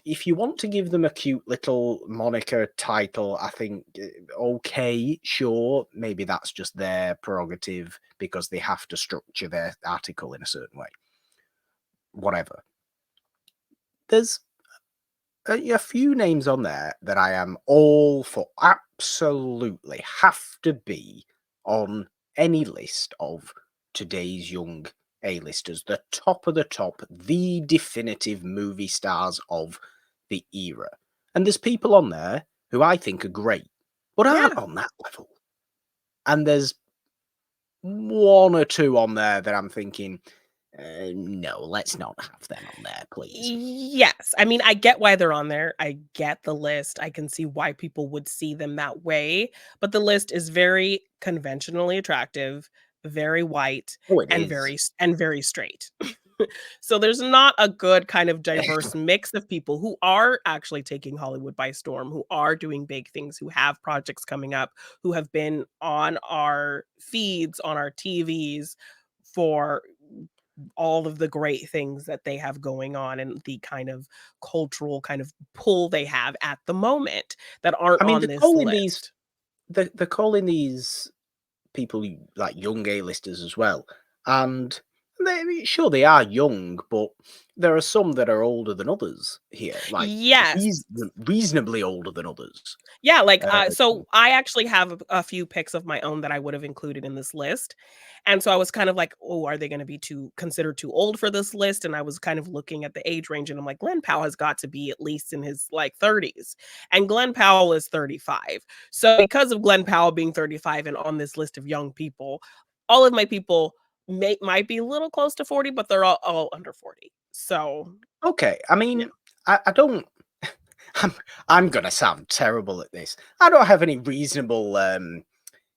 S1: If you want to give them a cute little moniker title, I think okay, sure, maybe that's just their prerogative because they have to structure their article in a certain way. Whatever. There's a few names on there that I am all for. Absolutely have to be on any list of today's young A-listers, the top of the top, the definitive movie stars of the era. And there's people on there who I think are great, but aren't
S2: Yeah.
S1: on that level. And there's one or two on there that I'm thinking, no, let's not have them on there, please.
S2: Yes. I mean, I get why they're on there. I get the list. I can see why people would see them that way, but the list is very conventionally attractive, very white,
S1: Oh, it
S2: and
S1: is.
S2: very straight. So there's not a good kind of diverse mix of people who are actually taking Hollywood by storm, who are doing big things, who have projects coming up, who have been on our feeds, on our TVs for all of the great things that they have going on and the kind of cultural kind of pull they have at the moment that aren't
S1: I mean,
S2: on this list.
S1: they're calling these people like young A-listers as well, and sure they are young, but there are some that are older than others here, like
S2: Yes.
S1: reasonably older than others.
S2: Yeah, like,
S1: Uh,
S2: so I actually have a few picks of my own that I would have included in this list, and so I was kind of like, "Oh, are they gonna be considered too old for this list?" And I was kind of looking at the age range, and I'm like, "Glenn Powell has got to be at least in his, like, 30s," and Glenn Powell is 35. So, because of Glenn Powell being 35 and on this list of young people, all of my people might be a little close to 40, but they're all under 40. So,
S1: okay, I
S2: yeah.
S1: mean, I don't. I'm I'm gonna sound terrible at this. I don't have any reasonable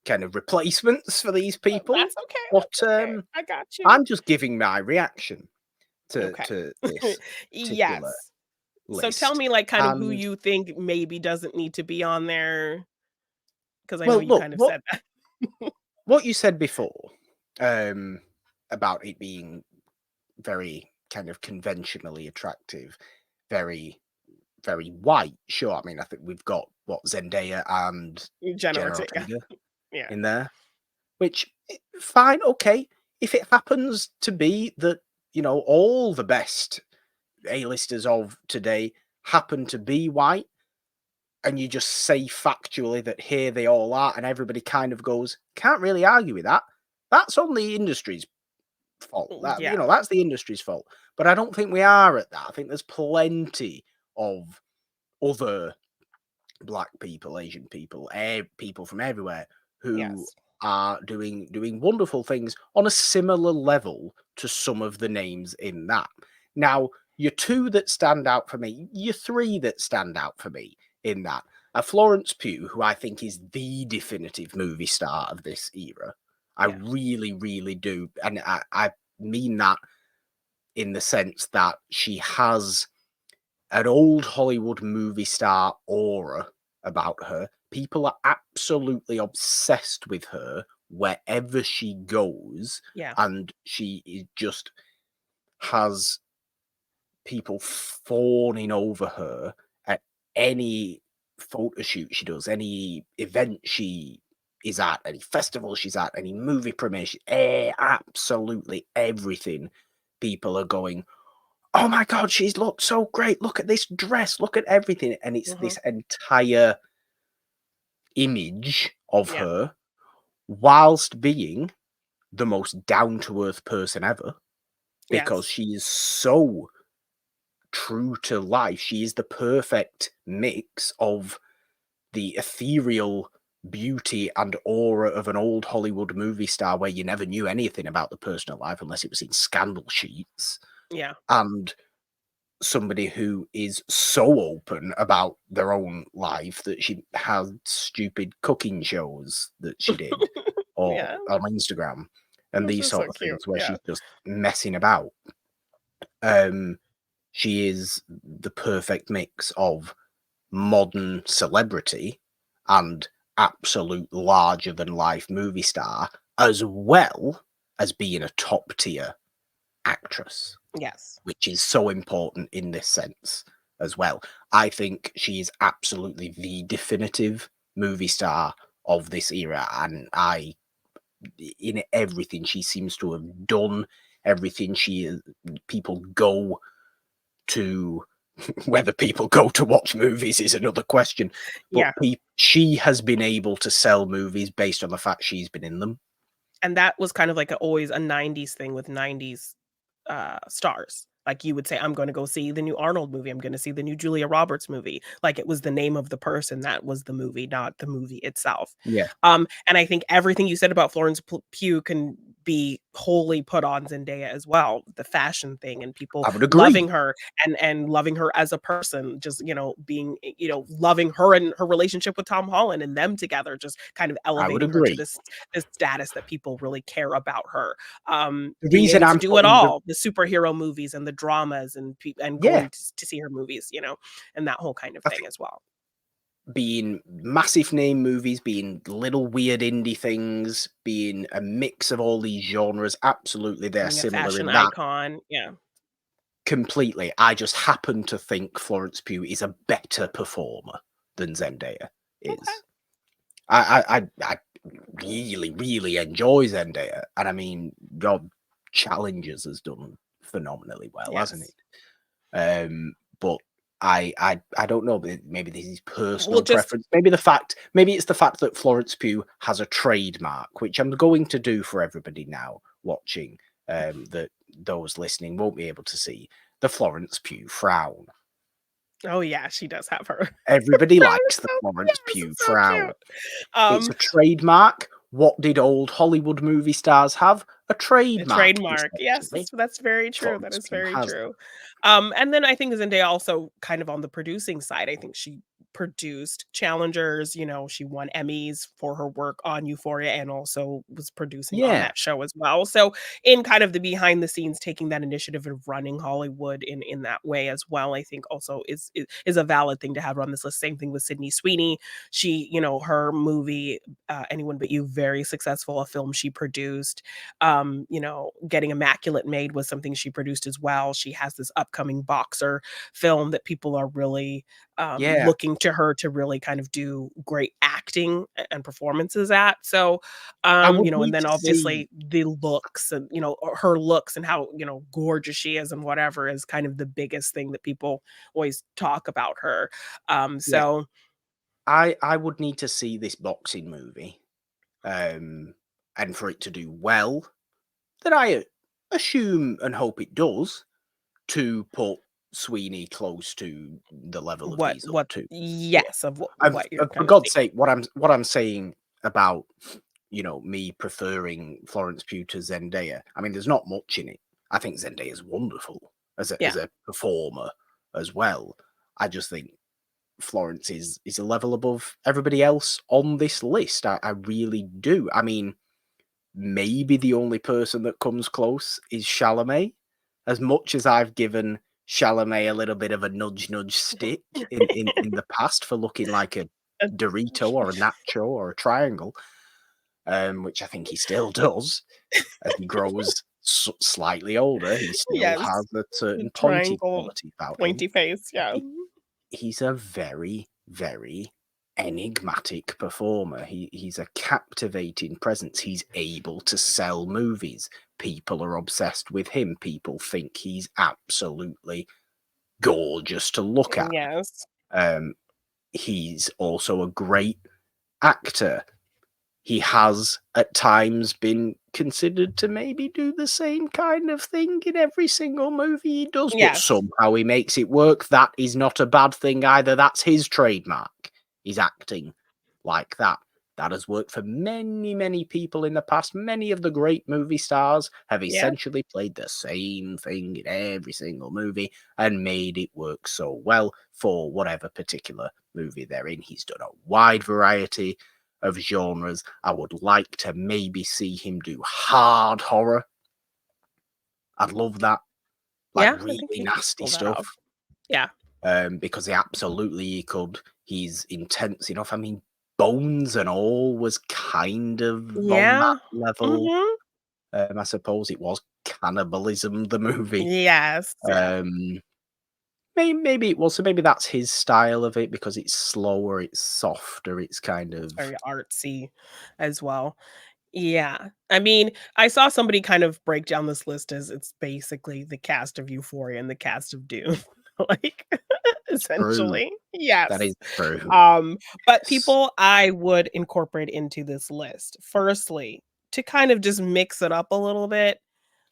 S1: kind of replacements for these people,
S2: That's okay,
S1: but
S2: that's okay. I got you.
S1: I'm just giving my reaction
S2: Okay.
S1: to this particular
S2: Yes. So tell
S1: list.
S2: me, like, kind of who
S1: And
S2: you think maybe doesn't need to be on there, because I know
S1: well,
S2: you
S1: look,
S2: kind of said that.
S1: what you said before um, about it being very kind of conventionally attractive, very very white. Sure, I mean I think we've got what Zendaya and
S2: Jenna
S1: Jenna
S2: Ortega.
S1: Ortega
S2: Yeah.
S1: in there, which fine, okay. If it happens to be that all the best A-listers of today happen to be white, and you just say factually that here they all are, and everybody kind of goes, can't really argue with that. That's on the industry's fault. That
S2: Yeah.
S1: that's the industry's fault. But I don't think we are at that. I think there's plenty of other black people, Asian people, people from everywhere who
S2: Yes.
S1: are doing wonderful things on a similar level to some of the names in that. Now, your two that stand out for me, your three that stand out for me in that are Florence Pugh, who I think is the definitive movie star of this era. I
S2: Yeah.
S1: really, really do. And I mean that in the sense that she has an old Hollywood movie star aura about her. People are absolutely obsessed with her wherever she goes,
S2: Yeah.
S1: and just has people fawning over her at any photo shoot she does, any event she is at, any festival she's at, any movie premiere, absolutely everything. People are going, oh my god, she's looked so great. Look at this dress. Look at everything. And it's
S2: Mhm.
S1: this entire image of
S2: Yeah.
S1: her, whilst being the most down to earth person ever, because
S2: Yes.
S1: she is so true to life. She is the perfect mix of the ethereal beauty and aura of an old Hollywood movie star where you never knew anything about the personal life unless it was in scandal sheets,
S2: Yeah.
S1: and somebody who is so open about their own life that she had stupid cooking shows that she did or
S2: Yeah.
S1: on Instagram and
S2: This
S1: these
S2: is so
S1: sort of
S2: cute.
S1: things where
S2: Yeah.
S1: she's just messing about. Um, she is the perfect mix of modern celebrity and absolute larger than life movie star, as well as being a top tier actress,
S2: Yes.
S1: which is so important in this sense as well. I think she is absolutely the definitive movie star of this era, and in everything she seems to have done, everything she is, people go to. Whether people go to watch movies is another question, but
S2: Yeah.
S1: she has been able to sell movies based on the fact she's been in them.
S2: And that was kind of like always a 90s thing with 90s stars. Like you would say, I'm going to go see the new Arnold movie. I'm going to see the new Julia Roberts movie. Like it was the name of the person that was the movie, not the movie itself.
S1: Yeah,
S2: And I think everything you said about Florence Pugh can be wholly put on Zendaya as well. The fashion thing and people
S1: I would agree.
S2: loving her and loving her as a person, just being loving her and her relationship with Tom Holland and them together, just kind of
S1: I would
S2: elevating her to
S1: agree.
S2: this status that people really care about her,
S1: The
S2: being
S1: reason
S2: able to
S1: I'm
S2: do it
S1: putting the
S2: all, the superhero movies and the dramas and
S1: yeah,
S2: going to see her movies, and that whole kind of
S1: I
S2: thing
S1: think
S2: as well.
S1: being massive name movies, being little weird indie things, being a mix of all these genres, absolutely they're
S2: Being a
S1: similar
S2: fashion
S1: in that
S2: icon, yeah.
S1: completely. I just happen to think Florence Pugh is a better performer than Zendaya
S2: Okay.
S1: is. I really, really enjoy Zendaya, and I mean, God, Challengers has done phenomenally well, hasn't
S2: Yes.
S1: it? But I don't know. Maybe this is
S2: Well,
S1: personal
S2: just
S1: preference. Maybe it's the fact that Florence Pugh has a trademark, which I'm going to do for everybody now watching. That those listening won't be able to see the Florence Pugh frown.
S2: oh, yeah, she does have her
S1: Everybody
S2: frown is
S1: likes the
S2: so
S1: Florence
S2: yes,
S1: Pugh
S2: it's so
S1: frown.
S2: cute.
S1: It's
S2: Um,
S1: a trademark. What did old Hollywood movie stars have? A
S2: a
S1: trademark,
S2: trademark. Yes,
S1: essentially.
S2: that's very true. That
S1: Florence
S2: is
S1: Pugh
S2: very
S1: has
S2: true. And then I think Zendaya also kind of on the producing side, I think she produced Challengers, she won Emmys for her work on Euphoria and also was producing on
S1: yeah.
S2: that show as well. So in kind of the behind the scenes, taking that initiative of running Hollywood in that way as well, I think also is a valid thing to have on this list. Same thing with Sydney Sweeney. She, her movie, Anyone But You, very successful, a film she produced. Getting Immaculate Made was something she produced as well. She has this upcoming boxer film that people are really
S1: Yeah.
S2: looking to her to really kind of do great acting and performances at. So,
S1: I would
S2: and
S1: need
S2: then
S1: to see.
S2: obviously the looks and, her looks and how, gorgeous she is and whatever is kind of the biggest thing that people always talk about her.
S1: Yeah.
S2: So
S1: I would need to see this boxing movie, um, and for it to do well, that I assume and hope it does, to put Sweeney close to the level of these other
S2: what
S1: two. Yeah.
S2: yes, of
S1: And
S2: what you're
S1: for
S2: kind of
S1: God's
S2: seeing.
S1: sake, what I'm saying about, me preferring Florence Pugh to Zendaya, I mean, there's not much in it. I think Zendaya's wonderful as a
S2: Yeah.
S1: performer as well. I just think Florence is a level above everybody else on this list. I really do. I mean, maybe the only person that comes close is Chalamet. As much as I've given Chalamet a little bit of a nudge nudge stick in the past for looking like a Dorito or a nacho or a triangle, which I think he still does as he grows slightly older, he still
S2: Yes.
S1: has a
S2: The
S1: certain pointy
S2: triangle,
S1: quality about him.
S2: pointy face, yeah.
S1: He's a very, very enigmatic performer. He's a captivating presence. He's able to sell movies. People are obsessed with him. People think he's absolutely gorgeous to look at.
S2: Yes.
S1: Um, he's also a great actor. He has at times been considered to maybe do the same kind of thing in every single movie he does, but
S2: Yes.
S1: somehow he makes it work. That is not a bad thing either. That's his trademark. He's acting like that. That has worked for many, many people in the past. Many of the great movie stars have
S2: Yeah.
S1: essentially played the same thing in every single movie and made it work so well for whatever particular movie they're in. He's done a wide variety of genres. I would like to maybe see him do hard horror. I'd love that, like
S2: Yeah, I
S1: really
S2: think he could
S1: nasty
S2: pull that
S1: stuff.
S2: off. Yeah.
S1: Because he could. He's intense enough. I mean, Bones and All was kind of on that
S2: Yeah.
S1: level.
S2: Mhm.
S1: I suppose it was Cannibalism, the movie.
S2: Yes, yeah.
S1: Um, maybe it was. So maybe that's his style of it because it's slower, it's softer, it's kind
S2: It's
S1: of
S2: very artsy as well. Yeah. I mean, I saw somebody kind of break down this list as it's basically the cast of Euphoria and the cast of Dune, like,
S1: true.
S2: essentially.
S1: That is
S2: Yes.
S1: true.
S2: But
S1: Yes.
S2: people I would incorporate into this list. Firstly, to kind of just mix it up a little bit,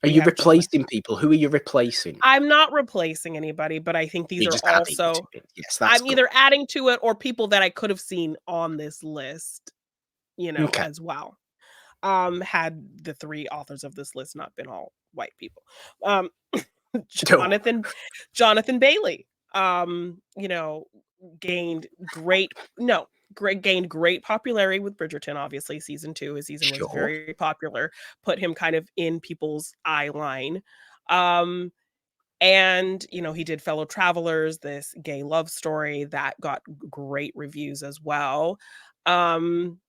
S1: Are
S2: we
S1: you
S2: have Jonah.
S1: replacing people? Who are you replacing?
S2: I'm not replacing anybody, but I think these
S1: You're
S2: are
S1: just adding to
S2: also
S1: it. Yes, that's
S2: I'm
S1: good.
S2: either adding to it or people that I could have seen on this list,
S1: Okay.
S2: as well. Had the 3 authors of this list not been all white people. Um,
S1: No.
S2: Jonathan Jonathan Bailey, you know, gained great no, great gained great popularity with Bridgerton, obviously, season 2, his season was
S1: Sure.
S2: very popular, put him kind of in people's eye line. Um, and, he did Fellow Travelers, this gay love story that got great reviews as well. Um,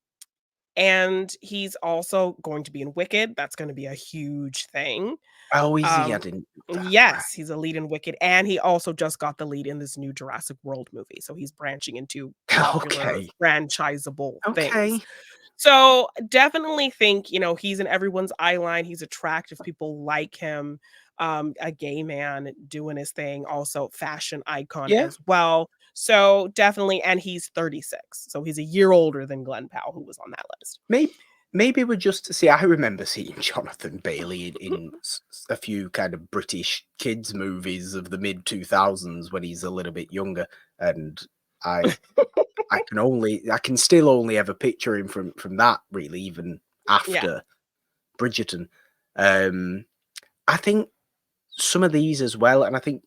S2: and he's also going to be in Wicked, that's gonna be a huge thing.
S1: Oh, is he? I
S2: Um,
S1: didn't. Right.
S2: Yes, he's a lead in Wicked, and he also just got the lead in this new Jurassic World movie, so he's branching into popular
S1: Okay.
S2: franchisable things.
S1: Okay.
S2: So, definitely think, he's in everyone's eye line, he's attractive, people like him, a gay man doing his thing, also fashion icon
S1: Yeah.
S2: as well. So, definitely, and he's 36, so he's a year older than Glenn Powell, who was on that list.
S1: Maybe we're just see. I remember seeing Jonathan Bailey in a few kind of British kids movies of the mid 2000s when he's a little bit younger, and I I can still only ever picture him from that really, even
S2: Yeah.
S1: after Bridgerton. Um, I think some of these as well, and I think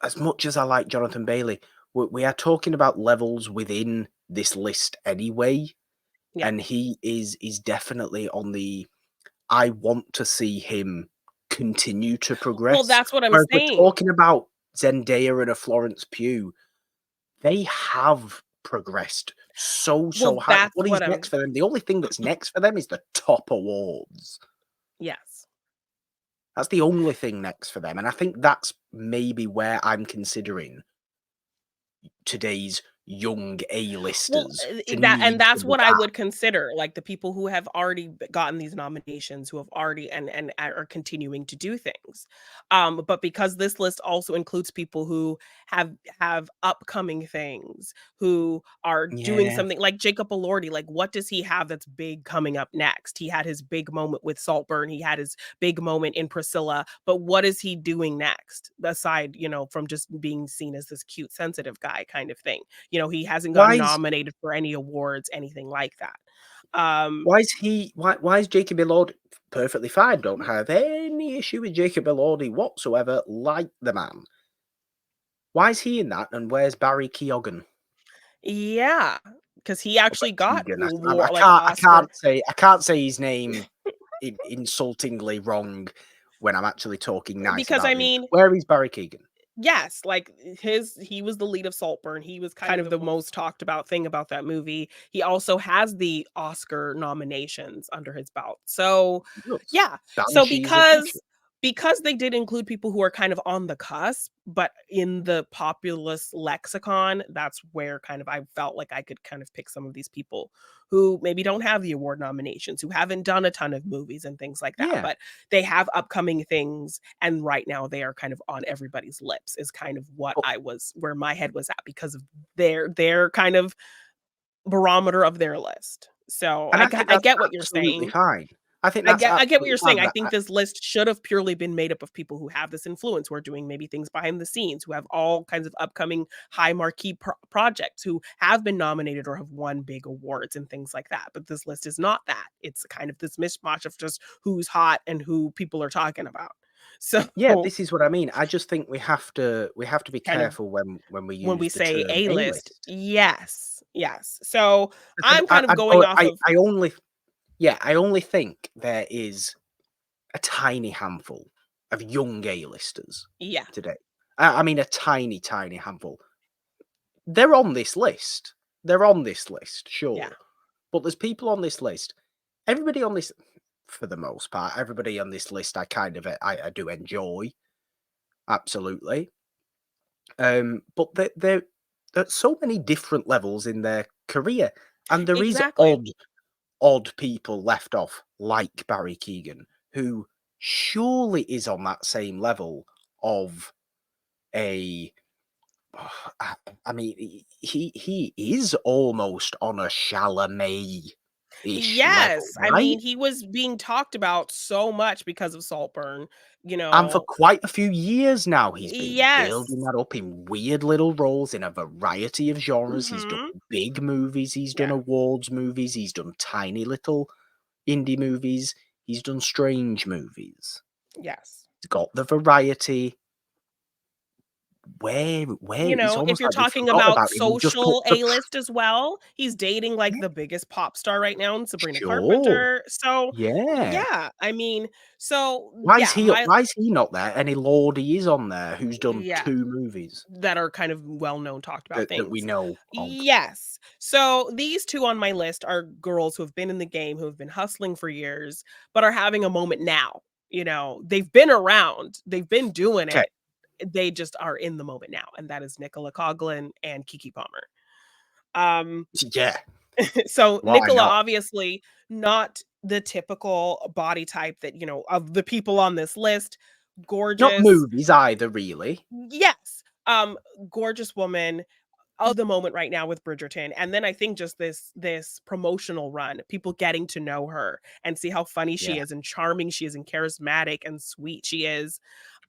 S1: as much as I like Jonathan Bailey, we are talking about levels within this list anyway,
S2: Yeah.
S1: and he is definitely on the I want to see him continue to
S2: Well,
S1: progress.
S2: that's what I'm
S1: Whereas we're
S2: saying.
S1: talking about Zendaya and a Florence Pugh, they have progressed so
S2: Well,
S1: high.
S2: that's
S1: What is
S2: what
S1: next
S2: I'm
S1: for them? The only thing that's next for them is the top awards.
S2: yes.
S1: That's the only thing next for them, and I think that's maybe where I'm considering today's young
S2: Well,
S1: A-listers to
S2: that
S1: need
S2: and
S1: to
S2: that's
S1: be
S2: what I
S1: at.
S2: would consider, like, the people who have already gotten these nominations, who have already and are continuing to do things. But because this list also includes people who have upcoming things, who are doing
S1: Yeah.
S2: something like Jacob Elordi, like, what does he have that's big coming up next? He had his big moment with Saltburn, he had his big moment in Priscilla, but what is he doing next? Aside, from just being seen as this cute, sensitive guy kind of thing. He hasn't
S1: Why
S2: gotten
S1: is
S2: nominated for any awards, anything like that. Um,
S1: why is Jacob Elordi perfectly fine? Don't have any issue with Jacob Elordi whatsoever. Like the man. Why is he in that? And where's Barry Keoghan?
S2: yeah, because he
S1: Or
S2: actually got
S1: Keegan?
S2: war like Oscar
S1: I can't say his name insultingly wrong when I'm actually talking nice
S2: because I
S1: about him.
S2: mean,
S1: Where is Barry Keoghan?
S2: yes, like he was the lead of Saltburn. He was kind of the most talked about thing about that movie. He also has the Oscar nominations under his belt. So,
S1: Yes.
S2: yeah. So
S1: Banshees of Inisherin.
S2: because they did include people who are kind of on the cusp, but in the populist lexicon, that's where kind of I felt like I could kind of pick some of these people who maybe don't have the award nominations, who haven't done a ton of movies and things like that,
S1: Yeah.
S2: but they have upcoming things, and right now they are kind of on everybody's lips is kind of what
S1: But
S2: I was where my head was at because of their kind of barometer of their list. So
S1: and I think
S2: I
S1: that's
S2: get what you're
S1: absolutely
S2: saying.
S1: fine. I think that's
S2: I get what
S1: absolutely
S2: you're saying.
S1: fine.
S2: I think this list should have purely been made up of people who have this influence, who are doing maybe things behind the scenes, who have all kinds of upcoming high marquee projects, who have been nominated or have won big awards and things like that. But this list is not that. It's kind of this mishmash of just who's hot and who people are talking about. So
S1: Yeah, this is what I mean. I just think we have to be
S2: kind of
S1: careful when we
S2: when we
S1: use the
S2: say
S1: term
S2: A-list,
S1: A-list.
S2: yes, yes. So
S1: Because
S2: I'm kind of going off of
S1: I only yeah, I only think there is a tiny handful of young A-listers
S2: yeah,
S1: today. I mean a tiny handful. They're on this list. They're on this list,
S2: yeah,
S1: sure. But there's people on this list. Everybody on this for the most part, everybody on this list I kind of I do enjoy. Absolutely. But they're at so many different levels in their career, and there is
S2: exactly.
S1: odd people left off, like Barry Keoghan, who surely is on that same level of a. I I mean, he is almost on a Chalamet-ish level,
S2: Yes, I
S1: right?
S2: mean, he was being talked about so much because of Saltburn, you
S1: And for
S2: know.
S1: quite a few years now, he's been building
S2: Yes.
S1: that up in weird little roles in a variety of genres. He's done
S2: Mhm.
S1: big movies, he's done
S2: Yeah.
S1: awards movies, he's done tiny little indie movies, he's done strange movies.
S2: Yes.
S1: He's got the variety. Where it's
S2: If
S1: almost
S2: you're
S1: like we've
S2: talking
S1: forgotten
S2: about
S1: about him. He just put
S2: social
S1: the
S2: A-list as well, he's dating, like,
S1: yeah,
S2: the biggest pop star right now in Sabrina
S1: sure.
S2: Carpenter. So,
S1: Yeah.
S2: yeah, I mean, so, yeah, my
S1: Why is he not there? And Elordi is on there, who's done
S2: yeah.
S1: 2 movies
S2: That are kind of well-known, talked about
S1: that we
S2: things.
S1: know of.
S2: Yes. So these 2 on my list are girls who have been in the game, who have been hustling for years, but are having a moment now. they've been around, they've been doing
S1: Okay.
S2: it. They just are in the moment now, and that is Nicola Coughlan and Keke Palmer. Um,
S1: Yeah.
S2: so
S1: Why
S2: Nicola,
S1: not?
S2: obviously not the typical body type that, of the people on this list.
S1: Not
S2: Gorgeous.
S1: movies either, really.
S2: Yes. Gorgeous woman of the moment right now with Bridgerton. And then I think just this promotional run, people getting to know her and see how funny
S1: Yeah.
S2: she is and charming she is and charismatic and sweet she is.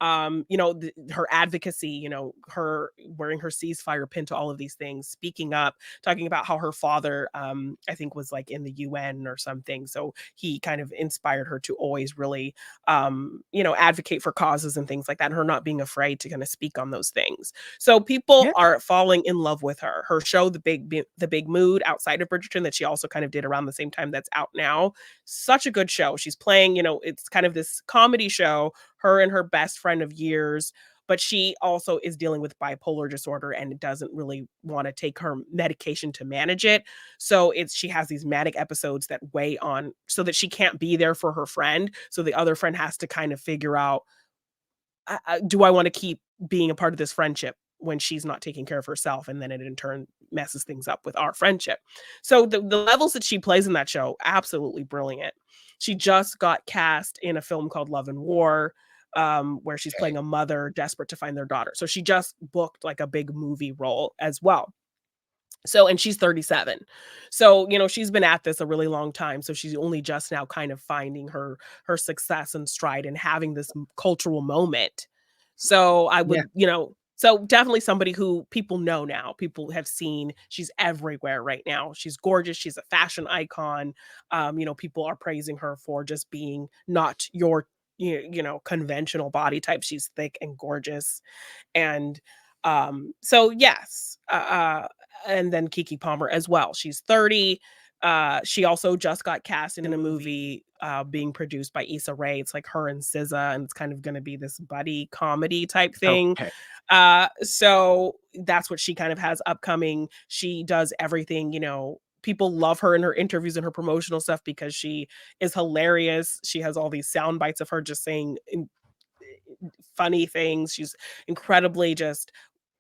S2: Her advocacy, her wearing her ceasefire pin to all of these things, speaking up, talking about how her father, I think was like in the UN or something. So he kind of inspired her to always really, advocate for causes and things like that. And her not being afraid to kind of speak on those things. So people
S1: Yeah.
S2: are falling in love with her. Her show, the Big Mood, outside of Bridgerton, that she also kind of did around the same time, that's out now. Such a good show. She's playing, it's kind of this comedy show, her and her best friend of years, but she also is dealing with bipolar disorder and doesn't really want to take her medication to manage it. So she has these manic episodes that weigh on, so that she can't be there for her friend. So the other friend has to kind of figure out, do I want to keep being a part of this friendship when she's not taking care of herself? And then it in turn messes things up with our friendship. So the levels that she plays in that show, absolutely brilliant. She just got cast in a film called Love and War, where she's
S1: Okay.
S2: playing a mother desperate to find their daughter. So she just booked like a big movie role as well. So, and she's 37. So, she's been at this a really long time. So she's only just now kind of finding her success and stride and having this cultural moment. So I
S1: Yeah.
S2: would, so definitely somebody who people know now. People have seen, she's everywhere right now. She's gorgeous. She's a fashion icon. People are praising her for just being not your conventional body type. She's thick and gorgeous. And so yes, and then Keke Palmer as well. She's 30. She also just got cast in a movie being produced by Issa Rae. It's like her and SZA, and it's kind of going to be this buddy comedy type thing.
S1: Okay.
S2: So that's what she kind of has upcoming. She does everything, people love her in her interviews and her promotional stuff because she is hilarious. She has all these sound bites of her just saying funny things. She's incredibly just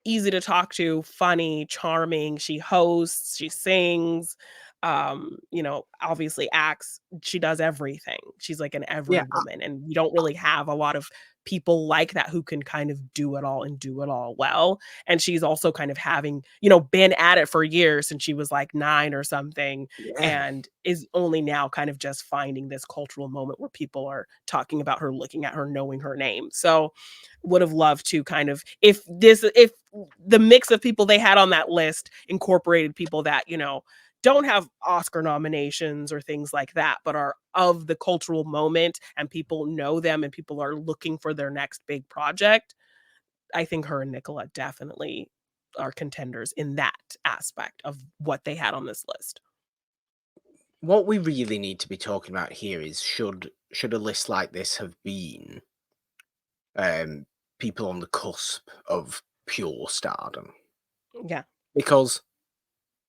S2: easy to talk to, funny, charming. She hosts, she sings, obviously acts. She does everything. She's like an every
S1: Yeah.
S2: woman, and we don't really have a lot of people like that who can kind of do it all and do it all well. And she's also kind of having, been at it for years since she was like 9 or something,
S1: Yeah.
S2: and is only now kind of just finding this cultural moment where people are talking about her, looking at her, knowing her name. So would have loved to kind of, if the mix of people they had on that list incorporated people that, don't have Oscar nominations or things like that, but are of the cultural moment and people know them and people are looking for their next big project. I think her and Nicola definitely are contenders in that aspect of what they had on this list.
S1: What we really need to be talking about here is should a list like this have been um, people on the cusp of pure stardom?
S2: Yeah.
S1: Because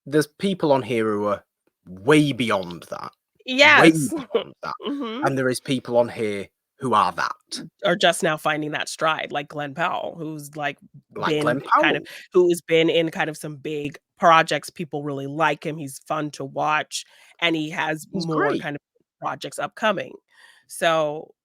S1: there's people on here who are way beyond that, way
S2: Yes.
S1: beyond that,
S2: Mhm.
S1: and there is people on here who are that,
S2: Are just now finding that stride, like Glenn Powell, who's like
S1: like
S2: been
S1: Glenn
S2: kind of
S1: Powell.
S2: who's been in kind of some big projects. People really like him. He's fun to watch, and he has
S1: He's
S2: more
S1: great.
S2: kind of projects upcoming. So,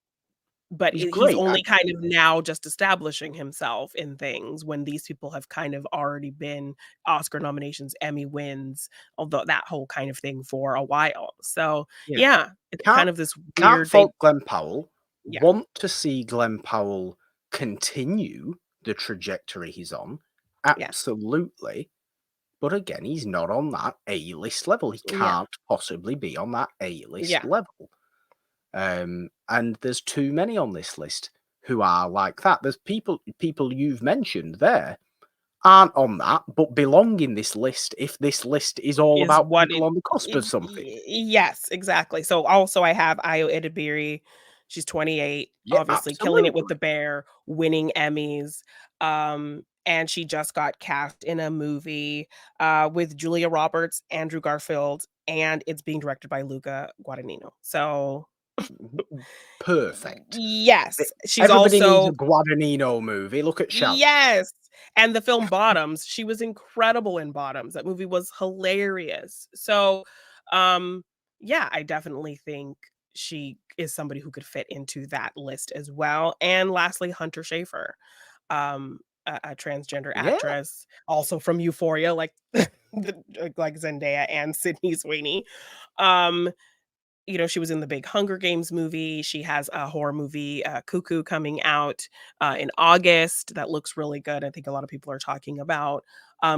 S2: but
S1: He's
S2: he's
S1: great.
S2: only kind of now just establishing himself in things when these people have kind of already been Oscar nominations, Emmy wins, although that whole kind of thing for a while. So,
S1: Yeah.
S2: yeah, it's kind
S1: Can't
S2: of this
S1: can't
S2: weird they
S1: fault Glenn Powell.
S2: yeah,
S1: Want to see Glenn Powell continue the trajectory he's on.
S2: yeah,
S1: Absolutely. But again, he's not on that A-list level. He
S2: yeah,
S1: can't possibly be on that A-list
S2: yeah.
S1: level. And there's too many on this list who are like that. There's people you've mentioned there aren't on that, but belong in this list if this list is all
S2: Is
S1: about
S2: what
S1: people
S2: it
S1: on the cusp of something.
S2: yes, exactly. So, also I have Ayo Edebiri. She's 28,
S1: Yeah,
S2: obviously killing it with
S1: absolutely.
S2: The Bear, winning Emmys, and she just got cast in a movie, with Julia Roberts, Andrew Garfield, and it's being directed by Luca Guadagnino. So
S1: Perfect.
S2: Yes, she's
S1: Everybody needs a
S2: also
S1: Guadagnino movie. Look at Sharon.
S2: yes, and the film Bottoms, she was incredible in Bottoms. That movie was hilarious. So, um, yeah, I definitely think she is somebody who could fit into that list as well. And lastly, Hunter Schafer, a transgender
S1: Yeah.
S2: actress, also from Euphoria, like like Zendaya and Sydney Sweeney. Um, she was in the big Hunger Games movie. She has a horror movie, Cuckoo, coming out in August that looks really good. I think a lot of people are talking about.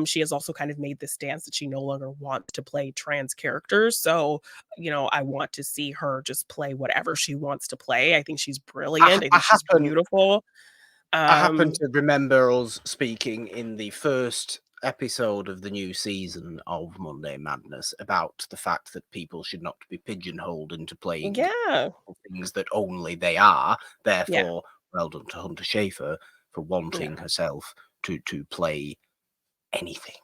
S2: She has also kind of made the stance that she no longer wants to play trans characters. So, I want to see her just play whatever she wants to play. I think she's brilliant. I
S1: I
S2: think she's
S1: happen
S2: beautiful.
S1: I happen
S2: Um,
S1: to remember us speaking in the first episode of the new season of Monday Madness about the fact that people should not be pigeonholed into playing
S2: yeah,
S1: things that only they are.
S2: yeah,
S1: Therefore, well done to Hunter Schafer for
S2: yeah,
S1: wanting herself to play anything.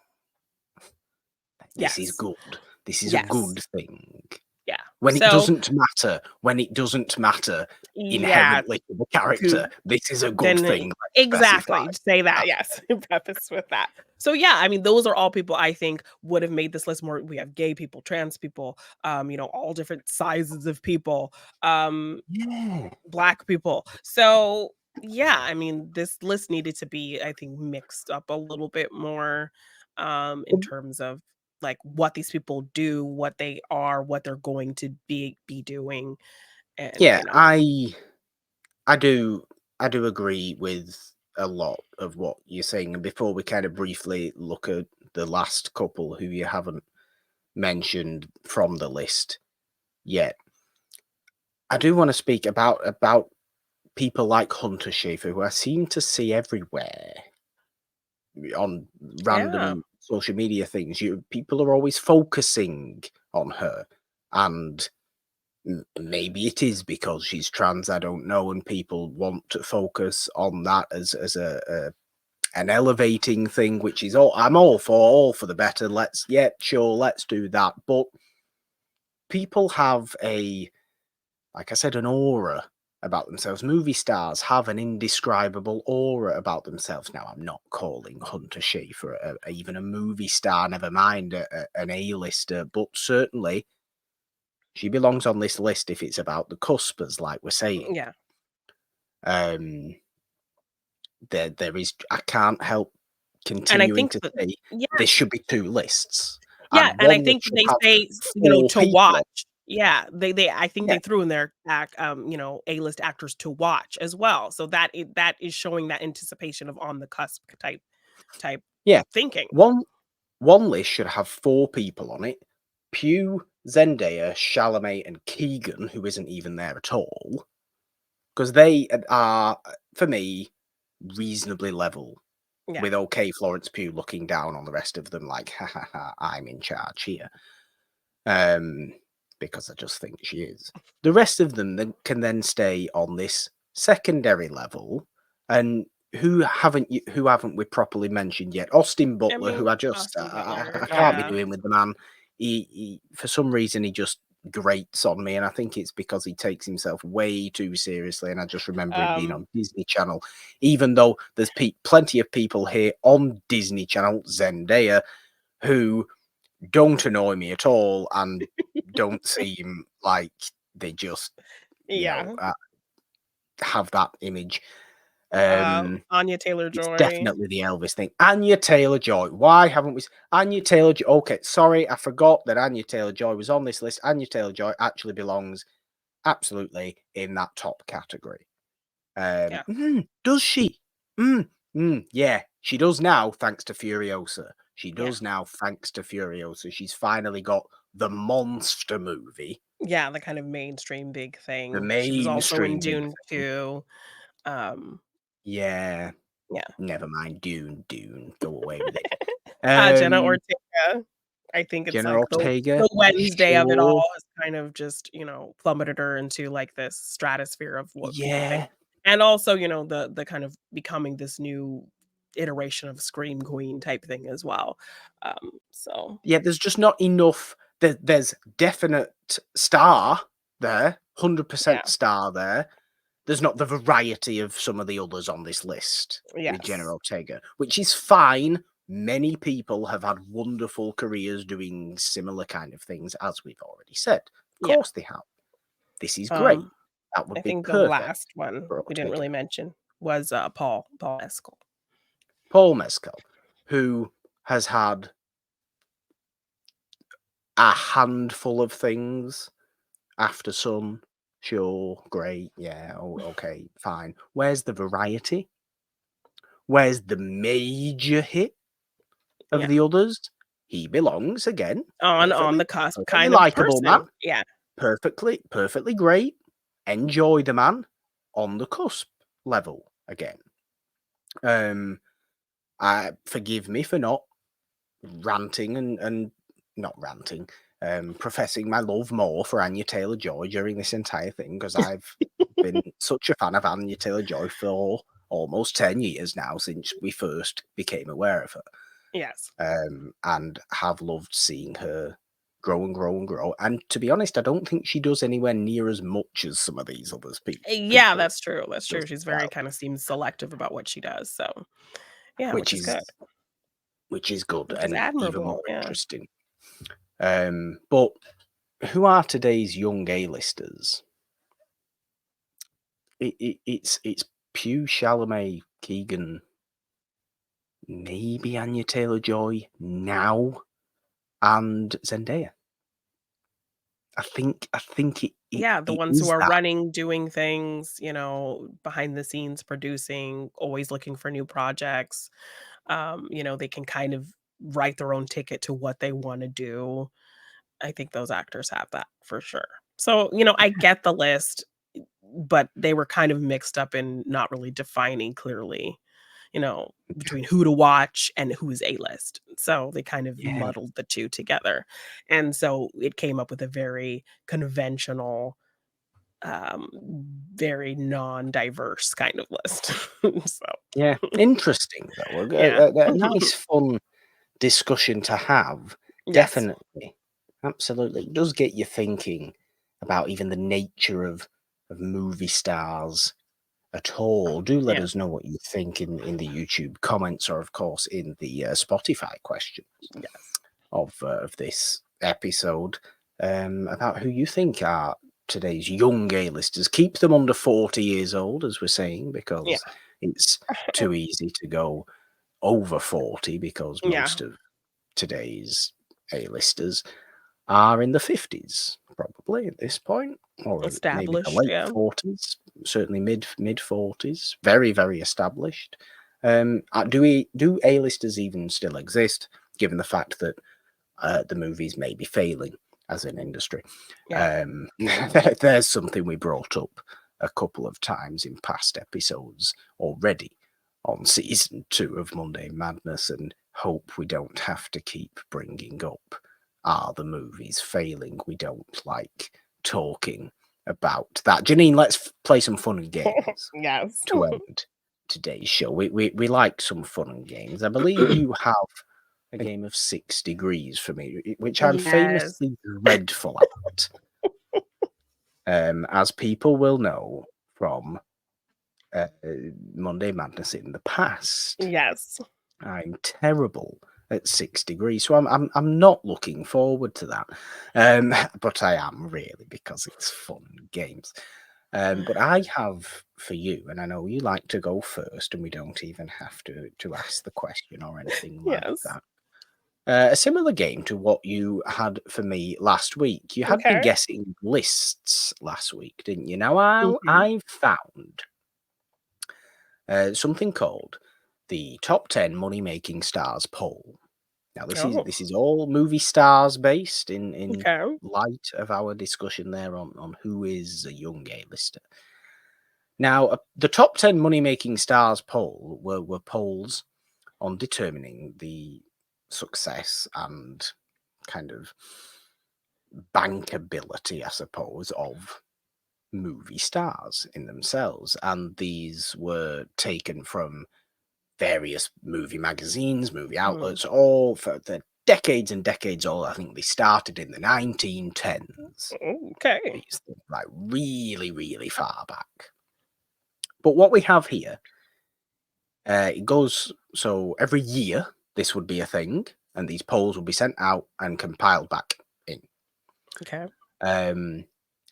S1: This is
S2: yes,
S1: good. This is a
S2: yes,
S1: good thing.
S2: yeah.
S1: When it
S2: So,
S1: doesn't matter
S2: yeah,
S1: inherently to the character,
S2: to
S1: this is a good
S2: Then
S1: thing, let's specify.
S2: exactly, say that, yes, preface with that. So, yeah, I mean, those are all people I think would have made this list more. We have gay people, trans people, all different sizes of people,
S1: Yeah.
S2: black people. So, yeah, I mean, this list needed to be, I think, mixed up a little bit more, in terms of, like, what these people do, what they are, what they're going to be doing, and,
S1: Yeah, I do agree with a lot of what you're saying. And before we kind of briefly look at the last couple who you haven't mentioned from the list yet, I do want to speak about people like Hunter Schafer, who I seem to see everywhere on
S2: yeah,
S1: random social media things. People are always focusing on her, and maybe it is because she's trans. I don't know, and people want to focus on that as an elevating thing, which is I'm all for the better. Let's do that. But people have like I said, an aura about themselves. Movie stars have an indescribable aura about themselves. Now, I'm not calling Hunter Schafer even a movie star, never mind an A-lister, but certainly she belongs on this list if it's about the cuspers, like we're saying.
S2: yeah,
S1: Um, there is. I can't help
S2: and I
S1: continuing
S2: think
S1: to
S2: that
S1: say
S2: yeah.
S1: there should be two lists,
S2: Yeah,
S1: and
S2: and I
S1: one list
S2: think
S1: should
S2: they
S1: have
S2: say,
S1: four
S2: to
S1: people on.
S2: watch. Yeah, they I think
S1: Yeah,
S2: they threw in their A-list actors to watch as well. So that is showing that anticipation of on the cusp type
S1: yeah.
S2: thinking.
S1: One One list should have four people on it: Pugh, Zendaya, Chalamet, and Keegan, who isn't even there at all, because they are, for me, reasonably level.
S2: Yeah,
S1: With OK Florence Pugh looking down on the rest of them, like, ha ha ha, I'm in charge here. Um, because I just think she is. The rest of them then can then stay on this secondary level, and who haven't we properly mentioned yet? Austin
S2: I
S1: Butler, who
S2: mean,
S1: I just
S2: Austin Butler,
S1: I can't be
S2: yeah,
S1: doing with the man. He for some reason he just grates on me, and I think it's because he takes himself way too seriously. And I just remember him being
S2: um,
S1: on Disney Channel, even though there's plenty of people here on Disney Channel, Zendaya, who don't annoy me at all and don't seem like they just,
S2: yeah,
S1: have that image. Um,
S2: Anya
S1: it's
S2: Taylor-Joy,
S1: definitely the Elvis thing. Anya Taylor-Joy. Why haven't we? Anya Taylor-Joy. Okay, sorry, I forgot that Anya Taylor-Joy was on this list. Anya Taylor-Joy actually belongs absolutely in that top category.
S2: yeah,
S1: Does she? Yeah, she does now, thanks to Furiosa. She
S2: yeah,
S1: does now, thanks to Furiosa. She's finally got the monster movie,
S2: yeah, the kind of mainstream big
S1: the
S2: thing. She was also in
S1: mainstream big
S2: Dune
S1: thing.
S2: 2, um,
S1: Yeah,
S2: yeah.
S1: never mind. Dune. Go away with it.
S2: Jenna
S1: Um,
S2: Ortega. I think it's
S1: Jenna
S2: like
S1: Ortega,
S2: the Wednesday of it all
S1: sure.
S2: has kind of just, plummeted her into like this stratosphere of what people think.
S1: Yeah.
S2: And also, the kind of becoming this new iteration of Scream Queen type thing as well. So
S1: Yeah, there's just not enough. There's definite star, there, 100%
S2: Yeah.
S1: star there. There's not the variety of some of the others on this list with Jenna
S2: Yes.
S1: Ortega, which is fine. Many people have had wonderful careers doing similar kind of things, as we've already said. Of
S2: Yeah.
S1: course they have. This is great. That
S2: I
S1: would be
S2: think the
S1: perfect
S2: last one
S1: for
S2: we didn't
S1: Ortega.
S2: really mention was, Paul Mescal.
S1: Paul Mescal, who has had a handful of things. After Sun, sure, great, yeah, okay, fine. Where's the variety? Where's the major hit of
S2: Yeah.
S1: the others? He belongs again,
S2: On the
S1: perfectly,
S2: cusp
S1: perfectly
S2: kind of
S1: likable man,
S2: person. Yeah.
S1: perfectly great. Enjoy the man on the cusp level again. Forgive me for not ranting and not ranting, professing my love more for Anya Taylor-Joy during this entire thing, because I've been such a fan of Anya Taylor-Joy for almost 10 years now, since we first became aware of her,
S2: Yes.
S1: and have loved seeing her grow and grow and grow. And to be honest, I don't think she does anywhere near as much as some of these other
S2: Yeah,
S1: people.
S2: that's true, that's true.
S1: Does
S2: She's
S1: well,
S2: very kinda seems selective about what she does, so yeah,
S1: which
S2: which is good,
S1: is good
S2: which is
S1: and even more
S2: admirable, yeah.
S1: interesting. But who are today's young A-listers? It's Pugh, Chalamet, Keegan, maybe Anya Taylor-Joy now, and Zendaya. I think
S2: Yeah, the
S1: it
S2: ones who
S1: is
S2: are
S1: that.
S2: running, doing things, behind the scenes, producing, always looking for new projects. They can kind of write their own ticket to what they wanna do. I think those actors have that for sure. So, I get the list, but they were kind of mixed up in not really defining clearly, between who to watch and who is A-list. So they kind of
S1: Yeah,
S2: muddled the 2 together. And so it came up with a very conventional, um, very non-diverse kind of list. So,
S1: yeah. Interesting though. A,
S2: yeah.
S1: a nice, fun discussion to have.
S2: Yes.
S1: Definitely, absolutely. It does get you thinking about even the nature of movie stars at all. Do let
S2: Yeah.
S1: us know what you think in the YouTube comments, or of course in the Spotify questions
S2: Yes.
S1: of this episode, about who you think are today's young A-listers. Keep them under 40 years old, as we're saying,
S2: Yeah.
S1: because it's too easy to go over 40, because
S2: Yeah.
S1: most of today's A-listers are in the 50s, probably at this point, or maybe the
S2: Established,
S1: late
S2: yeah.
S1: 40s, certainly mid 40s, very established. Do A-listers even still exist, given the fact that the movies may be failing as an industry?
S2: Yeah.
S1: There's something we brought up a couple of times in past episodes already on season 2 of Monday Madness, and hope we don't have to keep bringing up, are the movies failing? We don't like talking about that. Jeannine, let's play some fun and games
S2: Yes.
S1: to end today's show. We like some fun and games. I believe you have a game of 6 degrees for me, which I'm
S2: Yes.
S1: famously dreadful at, as people will know from uh, Monday Madness in the past.
S2: Yes.
S1: I'm terrible at 6 degrees, so I'm not looking forward to that. But I am, really, because it's fun games. But I have for you, and I know you like to go first, and we don't even have to ask the question or anything like
S2: Yes.
S1: that. A similar game to what you had for me last week. You had me
S2: Okay.
S1: guessing lists last week, didn't you? Now
S2: Mhm.
S1: I found something called the top 10 money making stars poll. Now
S2: Oh,
S1: this is all movie stars based, in
S2: okay.
S1: light of our discussion there on who is a young A-lister. Now, the top 10 money making stars poll were polls on determining the success and kind of bankability, I suppose, of movie stars in themselves. And these were taken from various movie magazines, movie
S2: Mm.
S1: outlets, all for the decades and decades old. I think they started in the 1910s.
S2: Okay.
S1: These things, like really, really far back. But what we have here, it goes, so every year this would be a thing, and these polls would be sent out and compiled back in.
S2: Okay.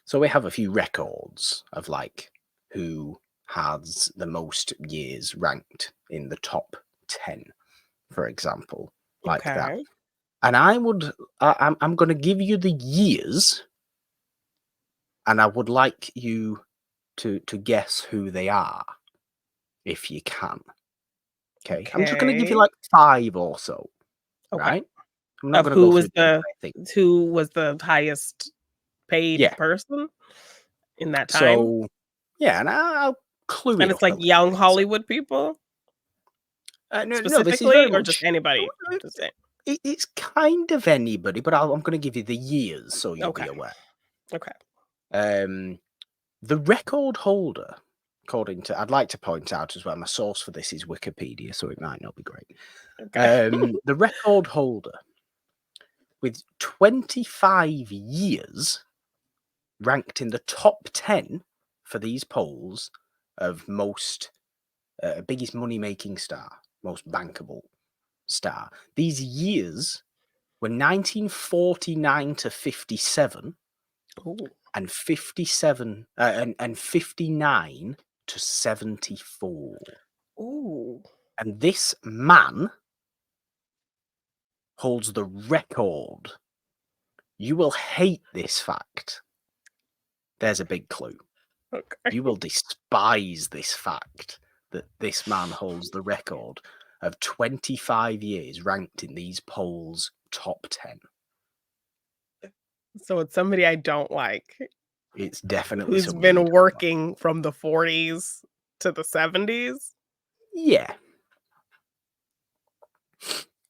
S1: So we have a few records of like who has the most years ranked in the top 10, for example, like that.
S2: Okay.
S1: And I'm going to give you the years, and I would like you to guess who they are, if you can. Okay. I'm just going to give you
S2: Okay.
S1: like 5 or so,
S2: Okay.
S1: right? I'm not
S2: Of
S1: going to go
S2: who
S1: through
S2: was
S1: the
S2: the
S1: entire thing.
S2: who was the highest paid
S1: Yeah.
S2: person in that time?
S1: So, yeah, and I'll clue
S2: And
S1: it
S2: it's
S1: up a
S2: like
S1: little
S2: young
S1: bit. So,
S2: Hollywood people
S1: no, this is very
S2: specifically, or just
S1: much.
S2: anybody? Just say.
S1: It's kind of anybody, but I'm going to give you the years so you'll be
S2: Okay.
S1: aware.
S2: Okay.
S1: The record holder, according to, I'd like to point out as well, my source for this is Wikipedia, so it might not be great.
S2: Okay.
S1: The record holder with 25 years ranked in the top 10 for these polls of most biggest money-making star, most bankable star. These years were 1949 to 57
S2: Ooh.
S1: and 57 and 59 to 74.
S2: Ooh.
S1: And this man holds the record. You will hate this fact. There's a big clue.
S2: Okay.
S1: You will despise this fact that this man holds the record of 25 years ranked in these polls top 10.
S2: So it's somebody I don't like
S1: It's definitely
S2: who's
S1: somebody you
S2: been
S1: don't like.
S2: working from the 40s to the 70s.
S1: Yeah.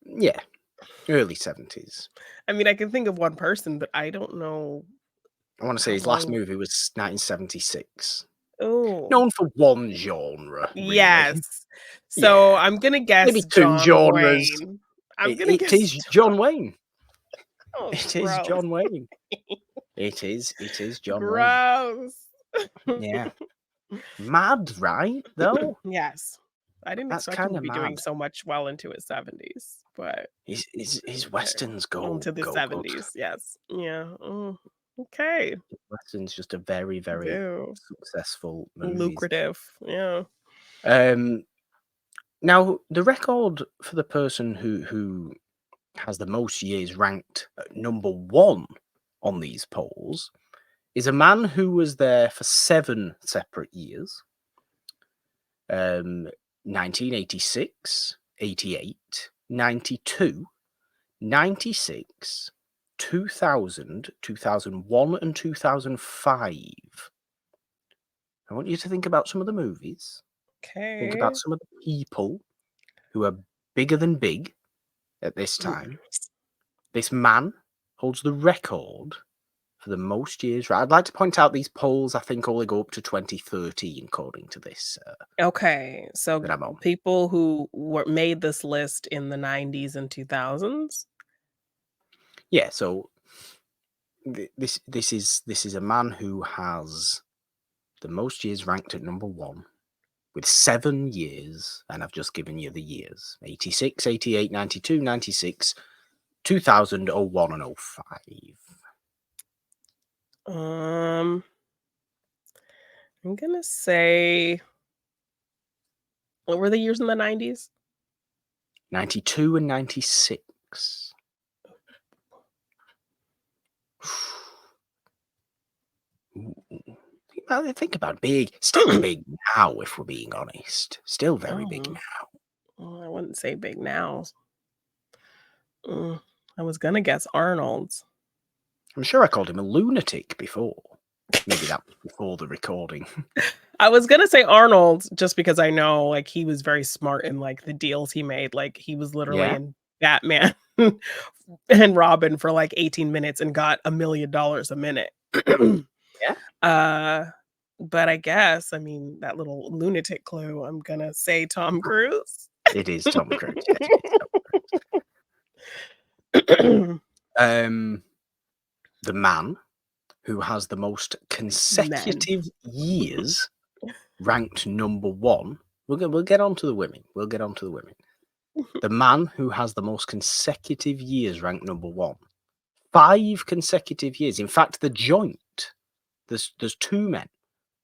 S1: Yeah. Early 70s.
S2: I mean, I can think of one person, but I don't know
S1: I want to say
S2: how
S1: his last
S2: long.
S1: movie was 1976.
S2: Oh,
S1: Known for one genre, really.
S2: yes. So
S1: Yeah.
S2: I'm gonna
S1: Maybe
S2: guess
S1: 2
S2: John
S1: genres.
S2: Wayne. I'm gonna
S1: It
S2: guess
S1: is John Wayne.
S2: Oh,
S1: It is
S2: gross.
S1: John Wayne. It is John Wayne.
S2: Gross.
S1: Yeah. Mad, right, though?
S2: Yes. I didn't
S1: That's
S2: expect him
S1: kind
S2: to
S1: of
S2: be doing
S1: mad.
S2: so much well into his 70s, but
S1: His
S2: there.
S1: westerns
S2: Into the
S1: go good.
S2: 70s, yes. Yeah. Okay.
S1: Westerns just a very, very
S2: Do.
S1: successful movies.
S2: Lucrative. Yeah.
S1: Um, Now the record for the person who has the most years ranked at number 1 on these polls is a man who was there for 7 separate years. 1986, 88, 92, 96, 2000, 2001, and 2005. I want you to think about some of the movies. Think
S2: Okay.
S1: about some of the people who are bigger than big at this time. This man holds the record for the most years. Right, I'd like to point out these polls, I think, only go up to 2013, according to this
S2: Okay.
S1: that
S2: So
S1: I'm on.
S2: people who made this list in the 90s and 2000s.
S1: Yeah, so this is a man who has the most years ranked at number 1 with 7 years, and I've just given you the years: 86, 88, 92, 96, 2000, 01, and 05.
S2: I'm gonna say, what were the years in the 90s?
S1: 92 and 96. Think about big. Still big now, if we're being honest. Still very big
S2: Oh,
S1: now.
S2: well, I wouldn't say big now. I was gonna guess Arnold's.
S1: I'm sure I called him a lunatic before. Maybe that was before the recording.
S2: I was gonna say Arnold just because I know, like, he was very smart in, like, the deals he made, like, he was literally
S1: Yeah?
S2: in Batman and Robin for, like, 18 minutes and got $1,000,000 a minute.
S1: Yeah?
S2: Uh, but I guess, I mean, that little lunatic clue, I'm gonna say Tom Cruise.
S1: It is Tom Cruise. Yes, it is Tom Cruise. The man who has the most consecutive years ranked number one. We'll get on to the women. We'll get on to the women. The man who has the most consecutive years ranked number one. 5 consecutive years. In fact, the joint. There's 2 men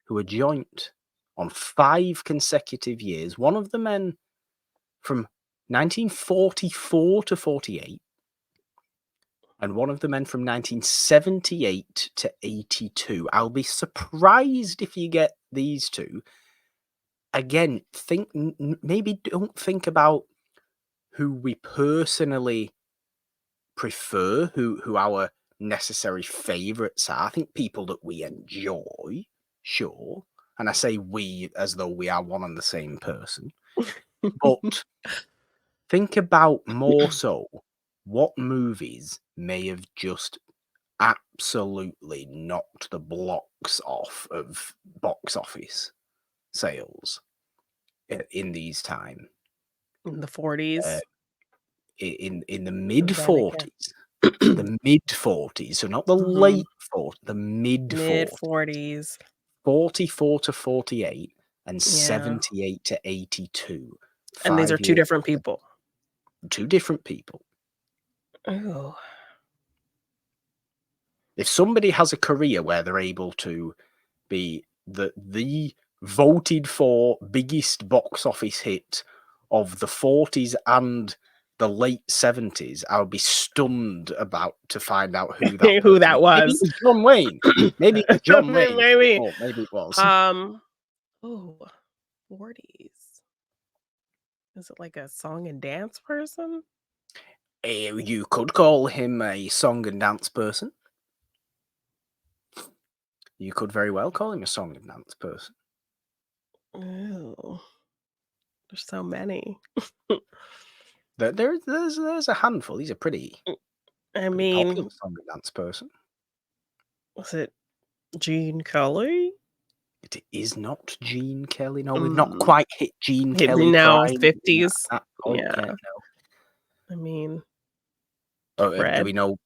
S1: who are joint on 5 consecutive years. One of the men from 1944 to 48, and one of the men from 1978 to 82. I'll be surprised if you get these 2. Again, maybe don't think about who we personally prefer, who our necessary favourites are. I think people that we enjoy, sure. And I say we as though we are one and the same person. But think about more so what movies may have just absolutely knocked the blocks off of box office sales in these times.
S2: In the 40s.
S1: In the mid-40s. The mid-40s, so not the late 40s, the mid-40s.
S2: Mid-40s.
S1: 44 to 48 and 78 to 82.
S2: And these are 2 different people.
S1: 2 different people.
S2: Oh.
S1: If somebody has a career where they're able to be the voted for biggest box office hit of the 40s and the late 70s, I would be stunned about to find out who that
S2: who that was.
S1: Maybe it was John Wayne. Maybe it was John Wayne.
S2: Maybe.
S1: Oh, maybe it was.
S2: 40s. Is it like a song and dance person?
S1: You could call him a song and dance person. You could very well call him a song and dance person.
S2: Oh, there's so many.
S1: There's a handful. He's a pretty popular song and dance person.
S2: Was it Gene Kelly?
S1: It is not Gene Kelly. No, we've not quite hit Gene Kelly.
S2: No, 50s.
S1: Yeah. No.
S2: I mean,
S1: do we know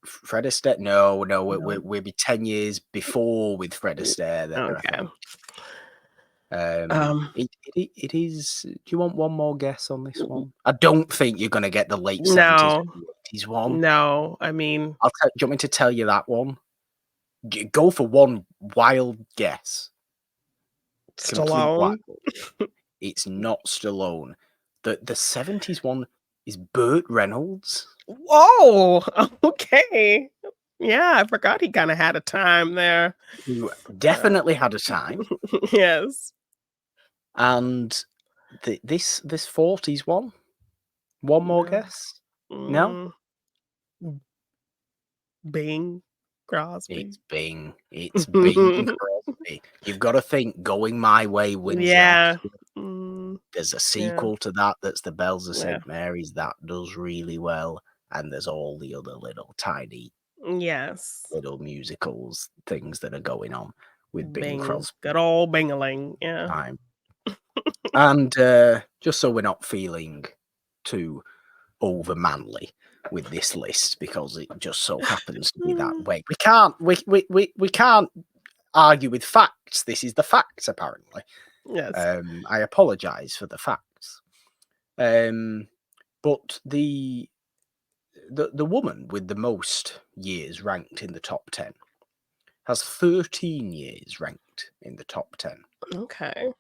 S1: Fred Astaire? No. We'll be 10 years before with Fred Astaire. There,
S2: okay.
S1: It is. Do you want one more guess on this one? I don't think you're going to get the late 70s or 80s one.
S2: No, I mean,
S1: do you want me to tell you that one? Go for one wild guess.
S2: Stallone.
S1: It's not Stallone. The 70s one is Burt Reynolds.
S2: Whoa! Okay. Yeah, I forgot he kind of had a time there.
S1: He definitely had a time.
S2: Yes.
S1: And this 40s one. One more guess? No?
S2: Bing Crosby.
S1: It's Bing. It's Bing Crosby. You've got to think Going My Way wins.
S2: Yeah.
S1: There's a sequel to that that's The Bells of St. Mary's that does really well. And there's all the other little tiny little musicals things that are going on with Bing Crosby.
S2: Good old Bingaling. Yeah.
S1: And just so we're not feeling too over manly with this list, because it just so happens to be that way. We can't argue with facts. This is the facts, apparently.
S2: Yes.
S1: I apologize for the facts. But the woman with the most years ranked in the top 10 has 13 years ranked in the top 10.
S2: Okay.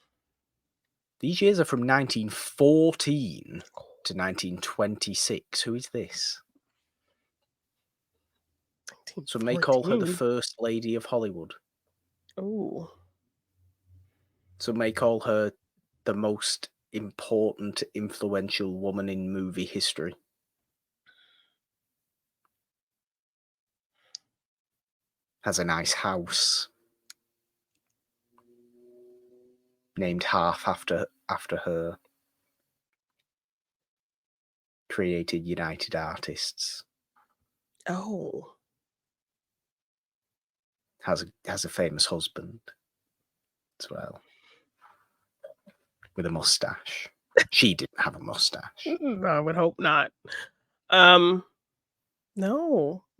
S2: These
S1: years are from 1914 to 1926. Who is this? Some may call her the first lady of Hollywood.
S2: Oh.
S1: Some may call her the most important, influential woman in movie history. Has a nice house. Named half after her. Created United Artists.
S2: Oh.
S1: Has a famous husband as well. With a mustache. She didn't have a mustache.
S2: I would hope not. No.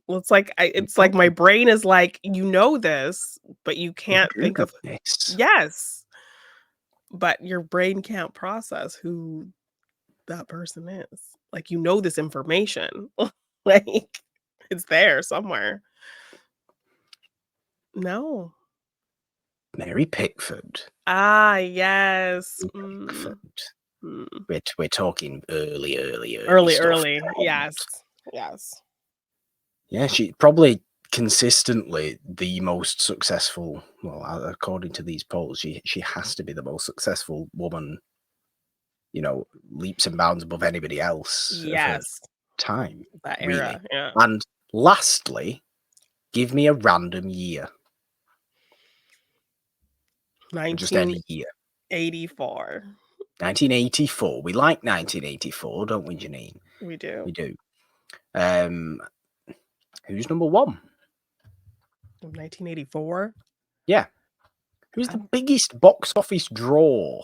S2: Well, it's like my brain is like, you know this, but you can't think of
S1: this.
S2: yes. But your brain can't process who that person is. Like, you know this information. Like, it's there somewhere. No.
S1: Mary Pickford.
S2: Ah, yes.
S1: Pickford.
S2: Mm.
S1: We're talking early
S2: Early,
S1: stuff.
S2: yes. Yes.
S1: Yeah, she probably consistently the most successful. Well, according to these polls, she has to be the most successful woman. You know, leaps and bounds above anybody else of her
S2: Yes.
S1: time,
S2: That
S1: really.
S2: era, yeah.
S1: And lastly, give me a random year. Just any year.
S2: 1984.
S1: 1984. We like 1984, don't we, Jeannine?
S2: We do.
S1: We do. Who's number one?
S2: 1984?
S1: Yeah. Who's the biggest box office draw,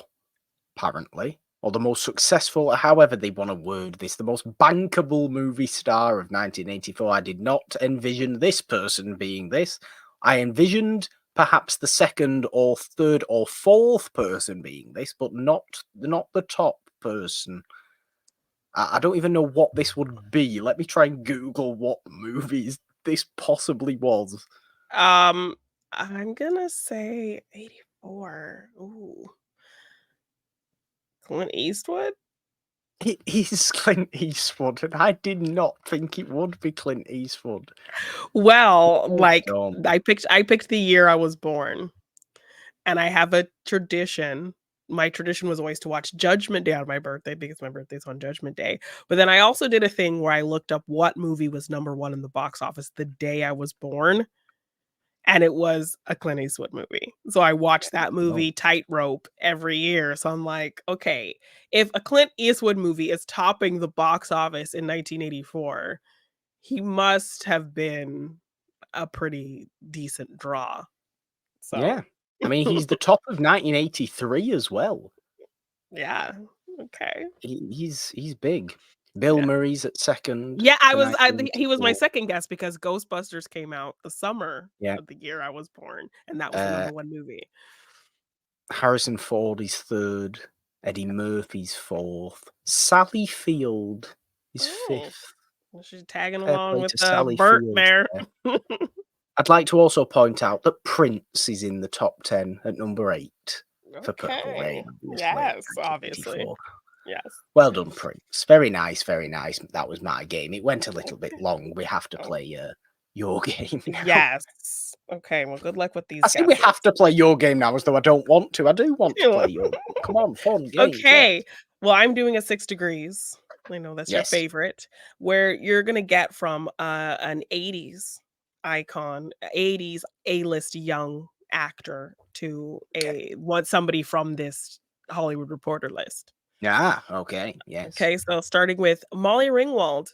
S1: apparently? Or the most successful, however they want to word this, the most bankable movie star of 1984. I did not envision this person being this. I envisioned perhaps the second or third or fourth person being this, but not the top person. I don't even know what this would be. Let me try and Google what movies this possibly was.
S2: I'm gonna say 84. Ooh. Clint Eastwood?
S1: It is Clint Eastwood, and I did not think it would be Clint Eastwood.
S2: Well,
S1: Oh,
S2: like,
S1: dumb.
S2: I picked the year I was born, and I have a tradition. My tradition was always to watch Judgment Day on my birthday because my birthday's on Judgment Day. But then I also did a thing where I looked up what movie was number 1 in the box office the day I was born, and it was a Clint Eastwood movie. So I watched that movie, Tightrope, every year. So I'm like, okay, if a Clint Eastwood movie is topping the box office in 1984, he must have been a pretty decent draw. So
S1: Yeah. I mean, he's the top of 1983 as well.
S2: yeah. Okay.
S1: He's big. Bill
S2: Yeah.
S1: Murray's at second.
S2: Yeah,
S1: for
S2: he was my
S1: 1984.
S2: second guess because Ghostbusters came out the summer
S1: Yeah.
S2: of the year I was born, and that was the number 1 movie.
S1: Harrison Ford is third. Eddie Murphy's fourth. Sally Field is fifth.
S2: Well, she's tagging
S1: Fair
S2: along
S1: play
S2: with
S1: to Sally
S2: Bert
S1: Field
S2: there.
S1: there. I'd like to also point out that Prince is in the top 10 at number 8 for Purple Rain, obviously.
S2: Yes, obviously.
S1: 1984.
S2: Yes.
S1: Well done, Prince. Very nice, very nice. That was my game. It went a little bit long. We have to play your game now.
S2: Yes. Okay, well, good luck with these
S1: I say we
S2: guesses.
S1: have to play your game now as though I don't want to. I do want to play your game. Come on, fun game.
S2: Okay.
S1: Yes.
S2: Well, I'm doing a 6 Degrees. I know that's your
S1: Yes.
S2: favorite, where you're gonna get from an 80s icon, 80s A-list young actor to somebody from this Hollywood Reporter list.
S1: Yeah, okay. Yes.
S2: Okay, so starting with Molly Ringwald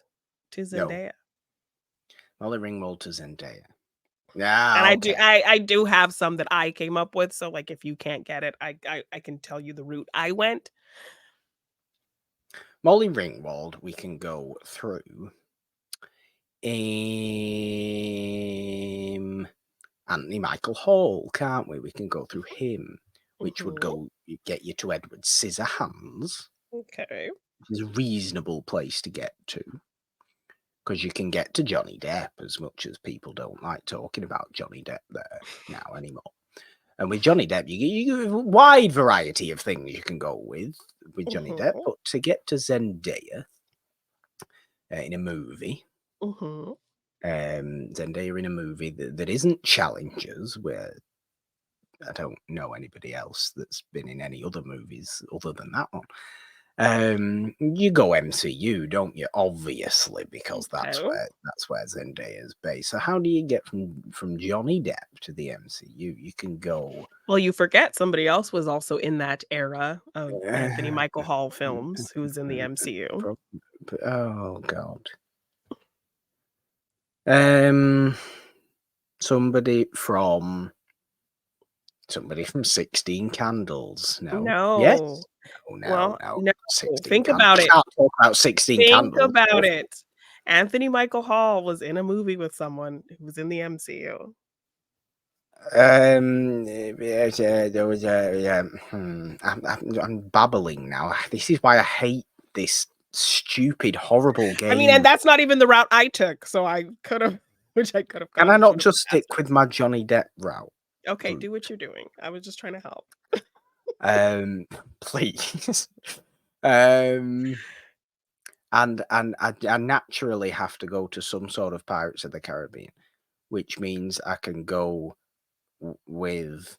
S2: to Zendaya.
S1: Molly Ringwald to Zendaya. Yeah,
S2: And
S1: okay.
S2: I do have some that I came up with, so, like, if you can't get it, I can tell you the route I went.
S1: Molly Ringwald, we can go through. Anthony Michael Hall, can't we? We can go through him, which would get you to Edward Scissorhands.
S2: Okay.
S1: Which is a reasonable place to get to. Because you can get to Johnny Depp, as much as people don't like talking about Johnny Depp there now anymore. And with Johnny Depp, you get a wide variety of things you can go with Johnny Depp. But to get to Zendaya in a movie, Zendaya in a movie that isn't Challengers, where I don't know anybody else that's been in any other movies other than that one. You go MCU, don't you? Obviously, because that's where Zendaya is based. So how do you get from Johnny Depp to the MCU? You can go.
S2: Well, you forget somebody else was also in that era of Anthony Michael Hall films who's in the MCU.
S1: Oh God. Somebody from 16 Candles. No. Yes.
S2: No.
S1: No.
S2: Well, no.
S1: 16
S2: Think
S1: Candles.
S2: about it.
S1: Can't talk about 16
S2: Think
S1: Candles.
S2: about it. Anthony Michael Hall was in a movie with someone who was in the MCU.
S1: There was a I'm babbling now. This is why I hate this stupid, horrible
S2: I mean, and
S1: game.
S2: that's not even the route I took, so I could have
S1: Can I
S2: gone
S1: not
S2: sort of
S1: just stick
S2: faster.
S1: with my Johnny Depp route?
S2: Okay, do what you're doing. I was just trying to help.
S1: Please. And I naturally have to go to some sort of Pirates of the Caribbean, which means I can go with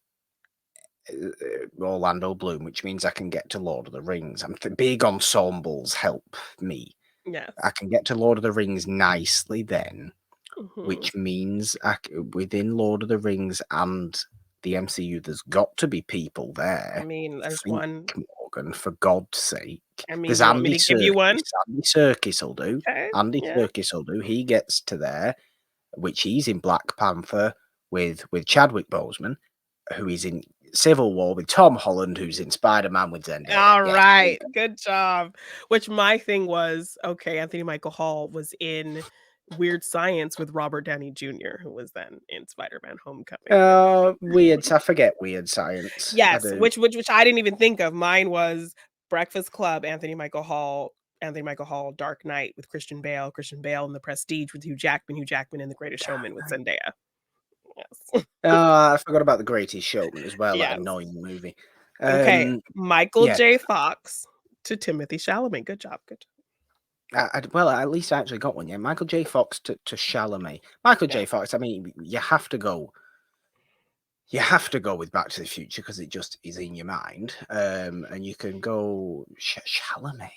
S1: Orlando Bloom, which means I can get to Lord of the Rings. Big ensembles help me.
S2: Yes.
S1: I can get to Lord of the Rings nicely then, which means within Lord of the Rings and the MCU, there's got to be people there.
S2: I mean, there's
S1: Think,
S2: one.
S1: Morgan, for God's sake.
S2: I mean,
S1: There's
S2: do you want me
S1: Andy
S2: to give you one?
S1: Serkis. Andy Serkis will do.
S2: Okay.
S1: Andy
S2: Yeah.
S1: Serkis will do. He gets to there, which he's in Black Panther with Chadwick Boseman, who is in Civil War with Tom Holland, who's in Spider-Man with Zendaya.
S2: All
S1: Yes,
S2: right. Good job. Which my thing was, okay, Anthony Michael Hall was in Weird Science with Robert Downey Jr., who was then in Spider-Man Homecoming.
S1: Weird. I forget Weird Science.
S2: Yes,
S1: I do.
S2: which I didn't even think of. Mine was Breakfast Club, Anthony Michael Hall, Dark Knight with Christian Bale in The Prestige with Hugh Jackman in The Greatest Showman with Zendaya. Yes.
S1: I forgot about The Greatest Showman as well. That
S2: Yes.
S1: annoying movie.
S2: Okay, Michael
S1: yeah.
S2: J. Fox to Timothy Chalamet. Good job. Good job.
S1: Well, at least I actually got one. Yeah, Michael J. Fox to Chalamet. Michael J. Fox. I mean, you have to go. You have to go with Back to the Future because it just is in your mind. And you can go Chalamet.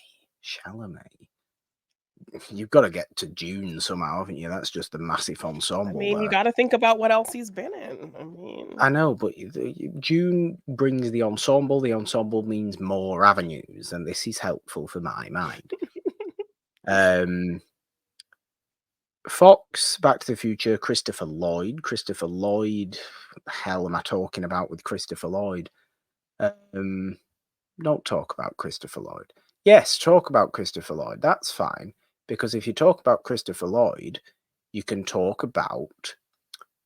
S1: You've got to get to Dune somehow, haven't you? That's just a massive ensemble.
S2: I mean,
S1: there.
S2: you got to think about what else he's been in. I mean,
S1: I know, but Dune brings the ensemble. The ensemble means more avenues, and this is helpful for my mind. Fox, Back to the Future, Christopher Lloyd. What the hell am I talking about with Christopher Lloyd? Don't talk about Christopher Lloyd. Yes, talk about Christopher Lloyd. That's fine. Because if you talk about Christopher Lloyd, you can talk about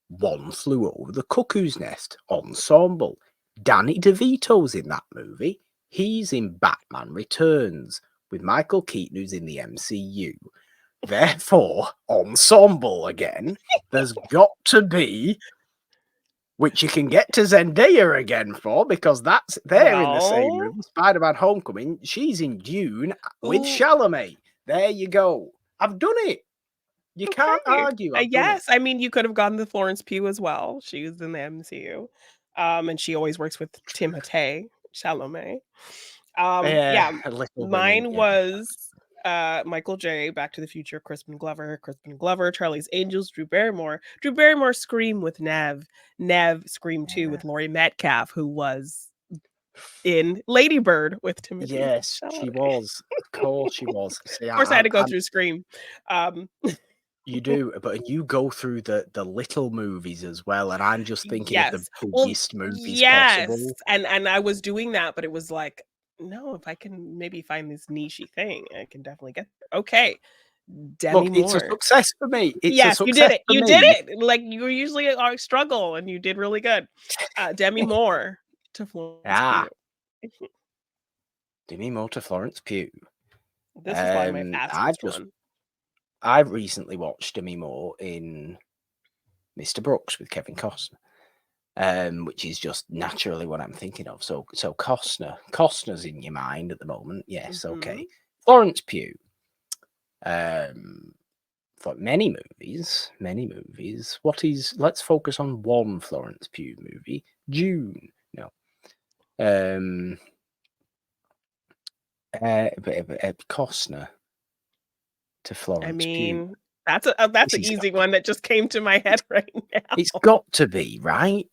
S1: One Flew Over the Cuckoo's Nest ensemble. Danny DeVito's in that movie. He's in Batman Returns with Michael Keaton, who's in the MCU. Therefore, ensemble again. There's got to be, which you can get to Zendaya again for, because they're in the same room. Spider-Man Homecoming. She's in Dune with Chalamet. There you go. I've done it. You can't argue.
S2: Yes, I mean, you could have gotten the Florence Pugh as well. She was in the MCU, and she always works with Timothée Chalamet. Mine was Michael J. Back to the Future, Crispin Glover, Charlie's Angels, Drew Barrymore, Scream with Nev, Scream 2 with Laurie Metcalf, who was in Lady Bird with Timothy.
S1: Yes, she was. Of course she was. See,
S2: of course, I had to go through Scream.
S1: You do, but you go through the little movies as well, and I'm just thinking of the biggest movies possible.
S2: And I was doing that, but it was like, no, if I can maybe find this niche-y thing, I can definitely get there. Okay. Demi Moore.
S1: It's a success for me.
S2: Yes, you did it. You did it. Like, you usually are struggle, and you did really good. Demi Moore to Florence Pugh.
S1: Demi Moore to Florence Pugh.
S2: This is one of my fastest one.
S1: I recently watched Demi Moore in Mr. Brooks with Kevin Costner, which is just naturally what I'm thinking of. So Costner's in your mind at the moment. Yes, okay. Florence Pugh. For many movies. Let's focus on one Florence Pugh movie. June. No. Costner to Florence Pugh.
S2: I mean, that's an easy one that just came to my head right now.
S1: It's got to be, right?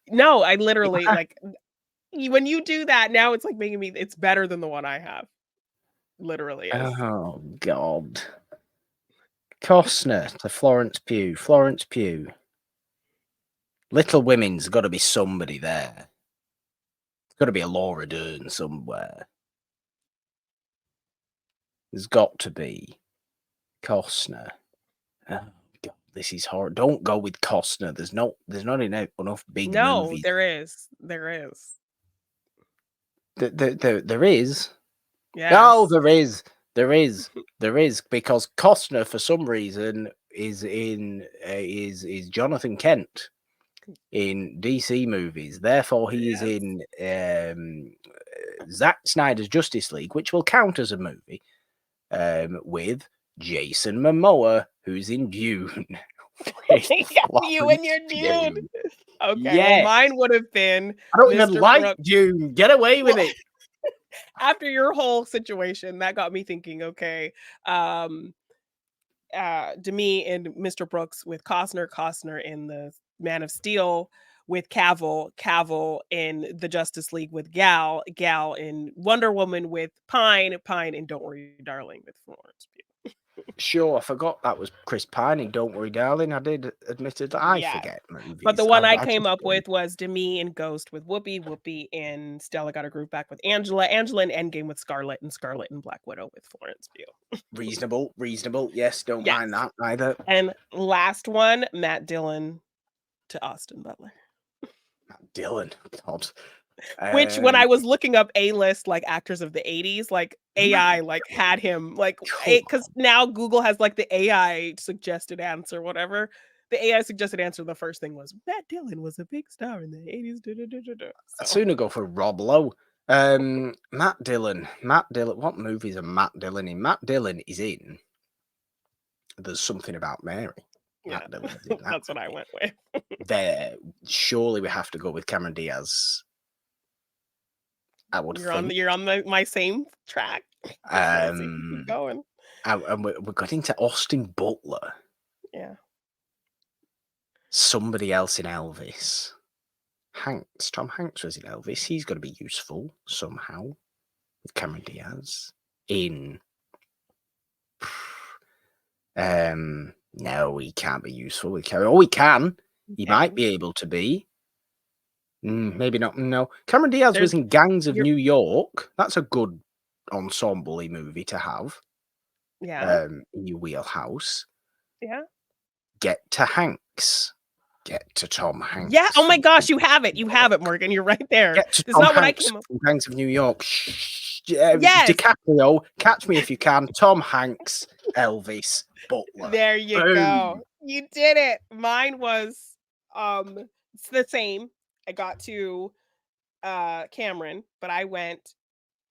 S2: No, I literally like when you do that now, it's like making me. It's better than the one I have. Literally is.
S1: Oh God. Costner to Florence Pugh. Little Women's got to be somebody there. There's got to be a Laura Dern somewhere. There's got to be. Costner. Oh, God, this is horrible. Don't go with Costner. There's not enough big
S2: No,
S1: movies.
S2: there is. There is.
S1: There is.
S2: Yes.
S1: No, there is. There is because Costner, for some reason, is Jonathan Kent in DC movies. Therefore, he is in Zack Snyder's Justice League, which will count as a movie, with Jason Momoa, who's in Dune.
S2: You and your Dune. Okay,
S1: Yes.
S2: well, mine would have been
S1: I don't even
S2: Mr.
S1: like
S2: Brooks.
S1: Dune. Get away with it.
S2: After your whole situation, that got me thinking, okay, Demi and Mr. Brooks with Costner in the Man of Steel with Cavill in the Justice League with Gal in Wonder Woman with Pine and Don't Worry Darling with Florence Pugh.
S1: Sure, I forgot that was Chris Pine in Don't Worry Darling. I did admit that I forget movies.
S2: But the one I came up with was Demi and Ghost with Whoopi and Stella Got Her Groove Back with Angela in Endgame with Scarlet and Black Widow with Florence Pugh.
S1: Reasonable. Yes, don't mind that either.
S2: And last one, Matt Dillon to Austin Butler.
S1: Matt Dillon, God.
S2: Which when I was looking up A-list like actors of the 80s, like AI like had him like because now Google has like the AI suggested answer, whatever. The AI suggested answer, the first thing was Matt Dillon was a big star in the 80s.
S1: I'd sooner go for Rob Lowe. Matt Dillon. What movies are Matt Dillon in? Matt Dillon is in There's Something About Mary.
S2: Yeah, that's what I went with.
S1: There, surely we have to go with Cameron Diaz. I would think.
S2: You're on my same track. Keep going.
S1: And we're going into Austin Butler.
S2: Yeah.
S1: Somebody else in Elvis. Tom Hanks was in Elvis. He's going to be useful somehow with Cameron Diaz in. No, he can't be useful with Cameron. Oh, he can. He might be able to be. Maybe not. No, Cameron Diaz was in Gangs of New York. That's a good ensemble movie to have.
S2: Yeah.
S1: In your wheelhouse.
S2: Yeah.
S1: Get to Hanks. Get to Tom Hanks.
S2: Yeah. Oh my gosh, you have it. You have it, Morgan. You're right there.
S1: Get to
S2: It's
S1: Tom
S2: not what I
S1: Hanks
S2: came up.
S1: from Gangs of New York. Yes. DiCaprio. Catch Me If You Can. Tom Hanks. Elvis. Butler.
S2: There you go. You did it. Mine was it's the same. I got to Cameron, but I went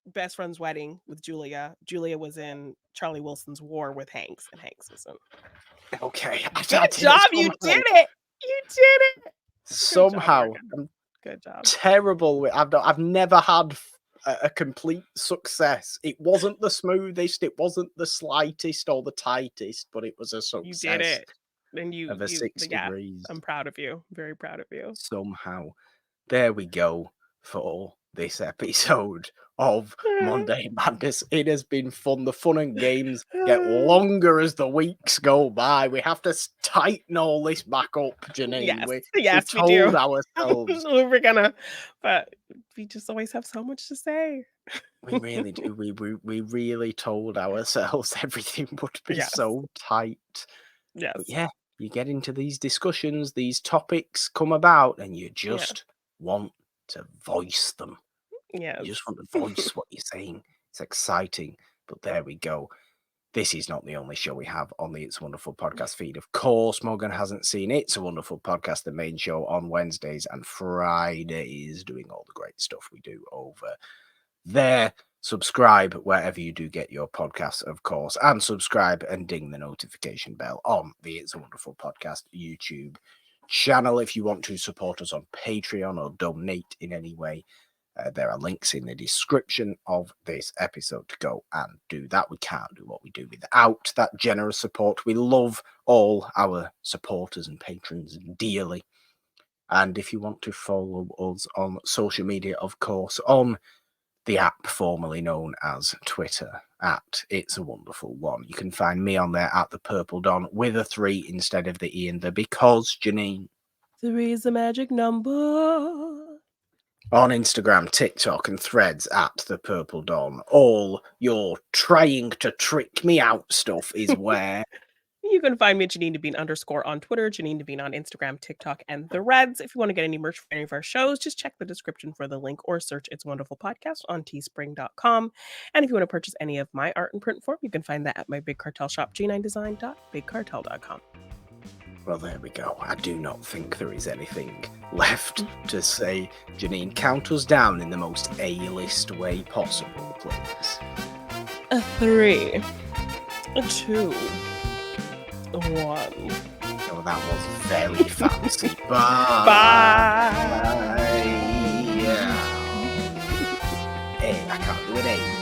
S2: Best Friend's Wedding with Julia. Julia was in Charlie Wilson's War with Hanks, and Hanks was in.
S1: Okay.
S2: Good job. You did it. You did it.
S1: Somehow.
S2: Good job.
S1: Terrible. I've never had a complete success. It wasn't the smoothest, it wasn't the slightest or the tightest, but it was a success.
S2: You did it. And you
S1: of a 6 degrees.
S2: I'm proud of you. Very proud of you.
S1: Somehow. There we go for this episode of Monday Madness. It has been fun. The fun and games get longer as the weeks go by. We have to tighten all this back up, Jeannine.
S2: Yes,
S1: we told ourselves.
S2: We're gonna, but we just always have so much to say.
S1: We really do. We really told ourselves everything would be so tight.
S2: Yes.
S1: But yeah, you get into these discussions, these topics come about, and you just want to voice them.
S2: Yeah.
S1: You just want to voice what you're saying. It's exciting. But there we go. This is not the only show we have on the It's a Wonderful podcast feed. Of course, Morgan hasn't seen It's a Wonderful podcast, the main show on Wednesdays and Fridays, doing all the great stuff we do over there. Subscribe wherever you do get your podcasts, of course, and subscribe and ding the notification bell on the It's a Wonderful podcast YouTube channel. If you want to support us on Patreon or donate in any way, there are links in the description of this episode to go and do that. We can't do what we do without that generous support. We love all our supporters and patrons dearly. And if you want to follow us on social media, of course, on the app formerly known as Twitter, at It's a Wonderful One. You can find me on there at the Purple Don with a 3 instead of the E and the, because, Jeannine,
S2: 3 is the magic number.
S1: On Instagram, TikTok, and Threads at The Purple Dawn. All your trying to trick me out stuff is where.
S2: You can find me at Jeannine Devine _ on Twitter, Jeannine Devine on Instagram, TikTok, and Threads. If you want to get any merch for any of our shows, just check the description for the link or search It's Wonderful Podcast on teespring.com. And if you want to purchase any of my art in print form, you can find that at my Big Cartel shop, g9design.bigcartel.com.
S1: Well, there we go. I do not think there is anything left to say. Jeannine, count us down in the most A-list way possible, please.
S2: 3, 2, 1.
S1: Oh, that was very fancy. Bye.
S2: Bye.
S1: Hey, I can't do it.